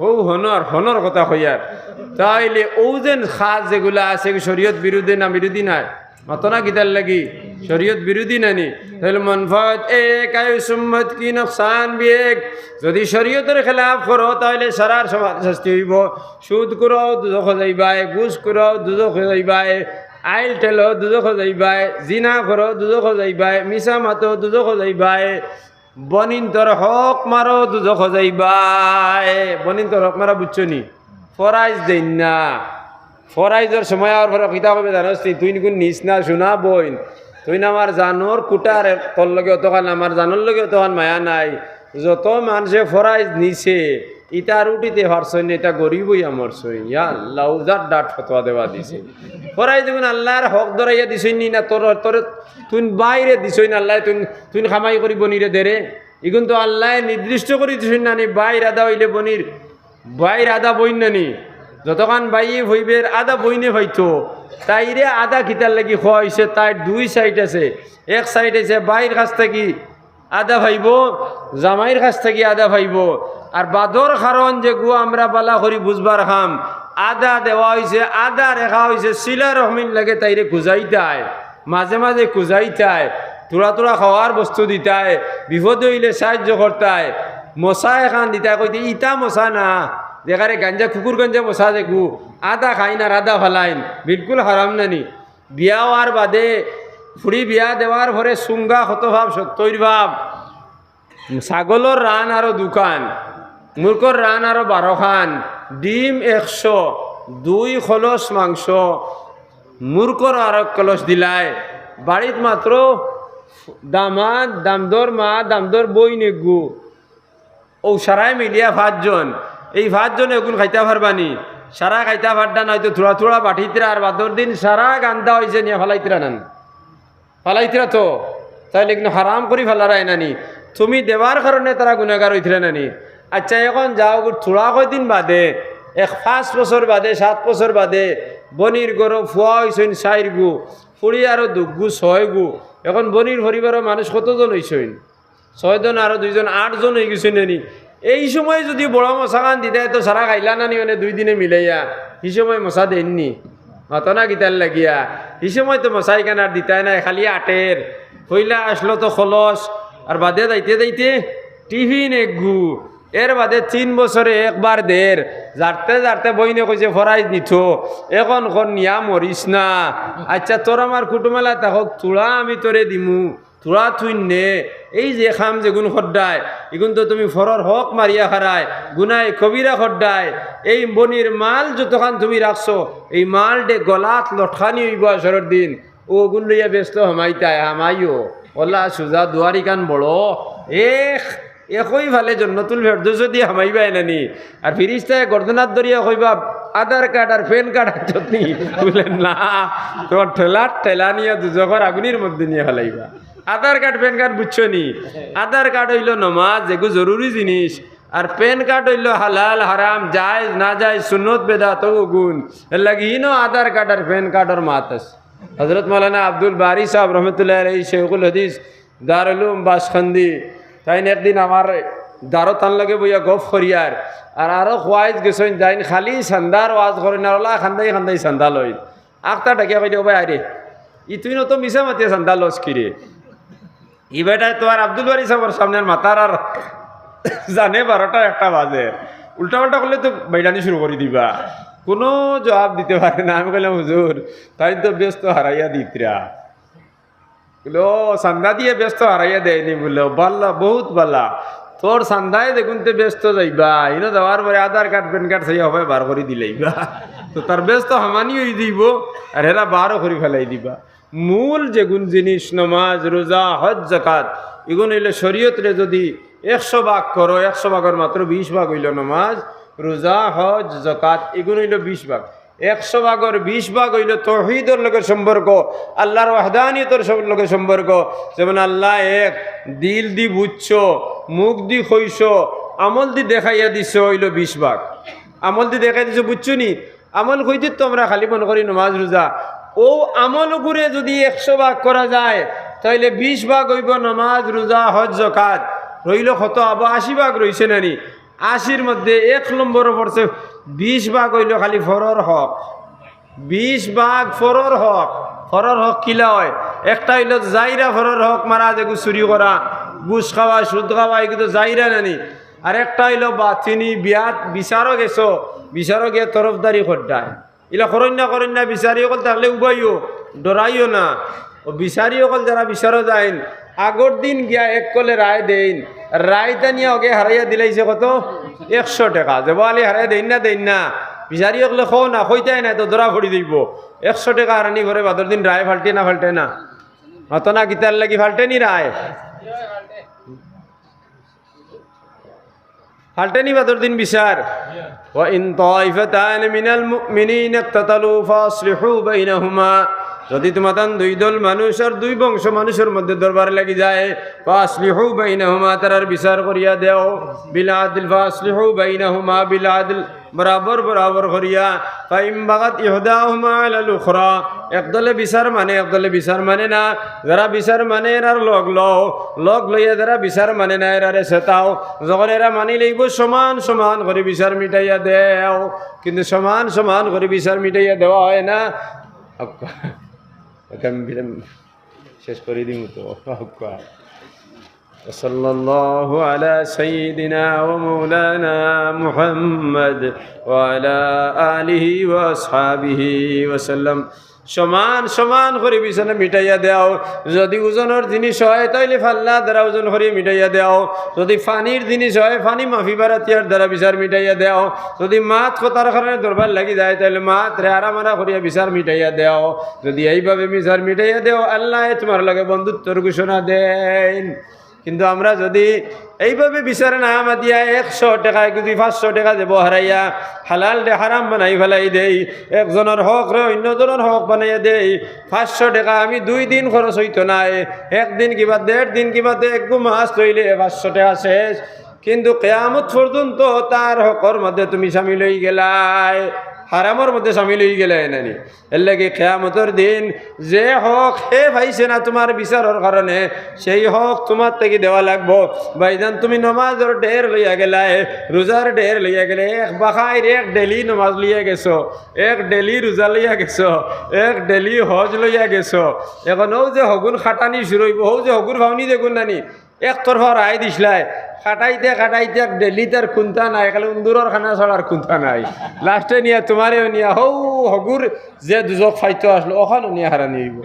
ও হনর হনর কথা কইয়ার। তাইলে ও যেন খাস যেগুলা আছে শরীয়ত বিরোধী না? বিরোধী নাই মত না কিতার লাগি শরীয়ত বিরোধী নানি? তাহলে মনফাত এক আয়ু সুম্মত কি নকসান বিয়েক। যদি শরীয়তের খেলাফ করো তাহলে সারার সমান শাস্তি হইব। সুদ করো দুজখ যাইবাই, ঘুষ করো দুজখ যাইবাই, আইল টেলো দুজখ যাইবাই, জিনা করো দুজখ যাইবাই, মিছা মাতো দুজখ যাইবাই, বনিন্তর হক মারো দুজখ যাইবাই। বনিন্তর হক মারা বুঝছো নি? ফরাইজ দেন না। ফরাইজের সময় আর পরে কিতা হবে জানোস? তুই নিকুন নিস না শোনা বইন, তুই না আমার জানোর কুটার তোর লগে অতখান, আমার জানোর লগে অতখান মায়া নাই। যত মানুষে ফরাইজ নিছে ইটার উঠিতে পারছই না, এটা গরিবই আমার সই। ইয়া আল্লাহ যার ডাট ফতোয়া দেওয়া দিছে। ফরাইজ দেখুন আল্লাহর হক ধরাইয়া দিছই নি না? তোর তোর তুই বাইরে দিছই না আল্লাহ, তুই খামাই করি বনিরে দেরে। এগুন তো আল্লাহ নির্দিষ্ট করে দিছই না নি? বাইর আদা হইলে বনির বাইর আদা বইন না নি? যতক্ষণ বাইয়ে হইবের আদা বইনে হইতো তাইরে আদা খিতার লাগি খোয়া হয়েছে। তাই দুই সাইড আছে, এক সাইড আছে বাইর কাছ থেকে আদা ভাইব, জামাইয়ের কাছ থেকে আদা ভাইব। আর বাদর কারণ যে গু আমরা বালা করি বুঝবার খাম, আদা দেওয়া হয়েছে, আদা রেখা হয়েছে শিলা রহমিন লাগে তাইরে কুজাইতায়, মাঝে মাঝে কুজাইতায়, তোরা তোরা খাওয়ার বস্তু দিতায়, বিপদ হইলে সাহায্য করতায়, মশা এখান দিতায়। কইতে ইটা মশা না, যেখানে গাঞ্জা কুকুর গঞ্জা মশা দেখু, আদা খাই না আদা ফালাইন, বিলকুল হারাম নানি। বিয়া হওয়ার বাদে ফুড়ি বিয়া দেওয়ার পরে সুঙ্গা কত ভাব সত্যই ভাব, ছাগলের রান আরো দোকান, মূর্খর রান আরো 12 খান, ডিম 100, 2 খলস মাংস, মূর্খর আরো কলস দিলায়। বাড়িত মাত্র দামাদ দামদর মা দামদর বই নেগু ও সারাই মিলিয়া 5 জন। এই 5 জন এগুন খাইতে পারবানি, সারা খাইতে পারডা নয়তো থোড়া থোড়া বাটিতরা। আর বাদর দিন সারা গান্দা হয়েছে নিয়ে ফালাইতরা নান, ফালাইতরা তো তাইলে কিন্তু হারাম করি ফেলারাই নানি। তুমি দেওয়ার কারণে তারা গুণাগার হইছিলে নানি। আচ্ছা এখন যাও থোড়া কয়দিন বাদে, 5 বছর বাদে 7 বছর বাদে বনির গরু ফুয়া হয়েছেন 4 গু, ফুড়ি আরো 2 গু 6 গু। এখন বনির পরিবারের মানুষ কতজন হয়েছেন? 6 জন আরো 2 জন 8 জন হয়ে গেছেন নানি। এই সময় যদি বড় মশা খান দিতে তো সারা খাইলা নানি, মানে 2 দিনে মিলাইয়া। এই সময় মশা দেননি মাতনা গীতার লাগিয়া, এই সময় তো মশাই কেন আর দিতাই নাই, খালি আটের হইলা আসলো তো খলস। আর বাদে যাইতে যাইতে টিফিন 1 গু, এর বাদে 3 বছরে একবার দের যারতে যারতে বইনে কইছে ফরাইজ নিথো, এখন কোন নিয়া মরিস না। আচ্ছা তোর আমার কুটুমেলা তাহক তোরা আমি তোরে দিমু, তোরা তুই নে। এই যে খাম যেগুন খড্ডায় এগুন তো তুমি ফরর হক মারিয়া খারায়, গুনায় কবিরা খড্ডায়। এই বনির মাল যতক্ষণ তুমি রাখছো, এই মাল ডে গলাত লটখানি হইব আসরের দিন, ও গুণ লইয়া ব্যস্ত হামাইতায় হামাইও ওলা সুজা দুয়ারি কান বড় একই ভালে জন্নতুল ফেরদৌস দিয়ে হামাইবা এনানি। আর ফিরিস্তায় গর্দনাথ দরিয়া কইবা আধার কার্ড আর প্যান কার্ড আনি, বললেন না তোমার ঠেলা নিয়ে দুজকের আগুনির মধ্যে নিয়ে ফেলাইবা। আধার কার্ড প্যান কার্ড বুঝছো নি? আধার কার্ড হইল নমাজ যেগু জরুরি জিনিস, আর প্যান কার্ড হইল হালাল হারাম যায় না যায় সুন্নত বেদাত গুণ। এর লাগি ইনো আধার কার্ড আর প্যান কার্ডের মাত আছে। হজরত মৌলানা আব্দুল বারি সাহেব রহমতুল্লাহ আলাইহি শেখুল হাদিস দারুল উলুম বাসখান্দি, তাই একদিন আমার দারো তান লাগে বইয়া গফ করিয়ার। আর আরো খোয়াইজ গেছেন যাইন খালি সান্দার ওয়াজ করেন, আর ওলা খান্দাই খান্দাই সান্দা লই আখতা ডাকিয়া কই দিও ভাই আরে ই তুই তো মিশা মাতিয়ে সান্দা লস কিরে। ই বেটায় তো আর আব্দুল বারি সাহেবের সামনের মাতার আর জানে 12টা 1টা বাজে, উল্টা পাল্টা করলে তো বাইডানি শুরু করে দিবা, কোনো জবাব দিতে পারে না। আমি বললাম হুজুর তাই তো ব্যস্ত হারাইয়া দিতরা, বলো সান্দা দিয়ে ব্যস্ত হারাইয়া দেয়নি, বললো বাল্লা বহুত বাল্লা তোর সান্দায় দেখুন তো ব্যস্ত যাইবা, ইনো যাওয়ার পরে আধার কার্ড প্যান কার্ড সেই হবে বার করে দিলাইবা, তো তার ব্যস্ত হামানি হয়ে দিব আর এরা বারও করে ফেলাই দিবা। মূল যেগুন জিনিস নমাজ রোজা হজ জাকাত এগুন হইলে শরীয়তরে যদি 100 ভাগ করো, 100 ভাগের মাত্র 20 ভাগ হইল নমাজ রোজা হজ জাকাত, এগুন হইল 20 ভাগ। 100 ভাগের 20 ভাগ হইল তৌহিদের লগে সম্পর্ক, আল্লাহর ওয়াহদানিয়তের লগে সম্পর্ক। যেমন আল্লাহ এক, দিল দি বুঝছো, মুখ দি খইছো, আমল দি দেখাইয়া দিছো, হইল 20 ভাগ। আমল দি দেখাই দিছো বুঝছো নি, আমল কইতে তো আমরা খালি মনে করি নমাজ রোজা, ও আমল করে যদি 100 ভাগ করা যায় তাহলে 20 ভাগ হইব নমাজ রোজা হজ জাকাত, রইল কত আবার 80 ভাগ রইছে নানি। 80-র মধ্যে 1 নম্বর পড়ছে 20 ভাগ হইল খালি ফরর হক, 20 ভাগ ফরর হক। ফরর হক কিলা হয়? একটা হইল জাইরা ফরর হক মারা, যেগু চুরি করা, ঘুষ খাওয়া, সুদ খাওয়া, এগুলো জাইরা নানি। আর একটা হইল বাতিনি বিয়াত বিচারও গেছো, বিচারও গিয়ে তরফদারি খড্ডায়, ইলা করেন না বিচারি অকল থাকলে উবাইও ডরাইও না। ও বিচারি অকল যারা বিচারও যাইন আগর দিন গিয়া এক কলে রায় দেন, রায়টা নিয়ে ওকে হারাইয়া দিলাইছে কত 100 টাকা। যে বলি হারাই দেন না বিচারি অকলে খো না খইতাই না তো ধরা ফড়ি দিব 100 টাকা হারানি ঘরে বাদর দিন রায় ফাল্টে না হতো না গীতার লাগি ফাল্টেনি রায় ফাল্টেনি বাদর দিন বিচার। وَإِن طَائِفَتَانِ مِنَ الْمُؤْمِنِينَ اقْتَتَلُوا فَأَصْلِحُوا بَيْنَهُمَا, যদি তোমাদের 2 দল মানুষ আর 2 বংশ মানুষের মধ্যে দরবার লাগি যায়, فَأَصْلِحُوا بَيْنَهُمَا, তারার বিচার করিয়া দেও, বিল আদল, فَأَصْلِحُوا بَيْنَهُمَا বিল আদল, বরাবর বরাবর করিয়া ফাইম বাগাত ইহদাহুমা আলাল উখরা একদলে বিচার মানে একদলে বিচার মানে না যারা বিচার মানে এরার লগ লইয়া যারা বিচার মানে না এরারে সেতাও যখন এরা মানি লইব সমান সমান করে বিচার মিটাইয়া দেও কিন্তু সমান সমান করে বিচার মিটাইয়া দেওয়া হয় না শেষ করে দিম তো وصلى الله على سيدنا ومولانا محمد وعلى آله وأصحابه وسلم সমান সমান করে বিছানা মিটাইয়া দেও যদি ওজনের জিনিস হয় তাইলে ফাল্লা দ্বারা ওজন করে মিটাইয়া দেও যদি পানির জিনিস হয় পানি মাফি বারাতিয়ার দ্বারা বিচার মিটাইয়া দেও যদি মাছ কথার কারণে দরবার লাগি যায় তাহলে মাছ রে আরামারা করিয়া বিচার মিটাইয়া দেও যদি এইভাবে বিচার মিটাইয়া দেও আল্লাহ তোমার লগে বন্ধুত্বর ঘোষণা দেন কিন্তু আমরা যদি এইভাবে বিচারে না মাতিয়া 100 টাকায় যদি 500 টাকা দেব হারাইয়া হালাল দে হারাম বানাই ফেলাই দেই একজনের হক রে অন্যজনের হক বানাইয়া দেই 500 টাকা আমি 2 দিন খরচ হইতো না একদিন কিবা 1.5 দিন কিবা এক মাস লইলে 500 টাকা শেষ কিন্তু কিয়ামত পর্যন্ত তার হকর মধ্যে তুমি শামিল হই গেলাই হারামর মধ্যে শামিল হয়ে গেলে নানি এর লাগে কিয়ামতের দিন যে হক হে পাইছে না তোমার বিচারের কারণে সেই হক তোমার থেকে দেওয়া লাগবো ভাইজান তুমি নমাজের ঢের লইয়া গেলাই রোজার ঢের লইয়া গেলে এক বাখাইর এক ডেলি নমাজ লইয়া গেছো এক ডেলি রোজা লইয়া গেছো এক ডেলি হজ লইয়া গেছো এখনও যে হগুন খাটানি শুরু হইব হও যে হগুর ভাওনি দেখুন নানি একতরফা রায় দিসলাই খাটাইতে খাটাইতে ডেলি তার খুন্তা নাই খালি উন্দুরের খানা ছড়ার খুন্তা নাই লাস্টে নিয়ে তোমারেও নিয়ে হগুর যে দুজক ফাইতে আসলো ওখানে নিয়ে হারানি হইব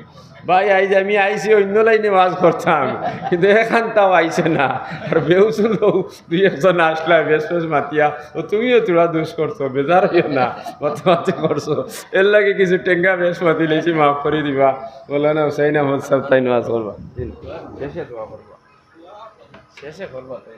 ভাই আইজ আমি আইসি অন্য লাইনে ওয়াজ করতাম কিন্তু এখানটাও আইসে না আর বেউসুল 2-1জন আসলা বেশ মাতিয়া ও তুমিও তোরা দোষ করছো বেজার হইও না মাতে করছো এর লাগে কিছু টেঙ্গা বেশ মাতি লেছি মাফ করে দিবা বলো না হুসাইন আহমদ সাহেব তাই ওয়াজ করবা শেষে দোয়া করবা শেষে করবা তাই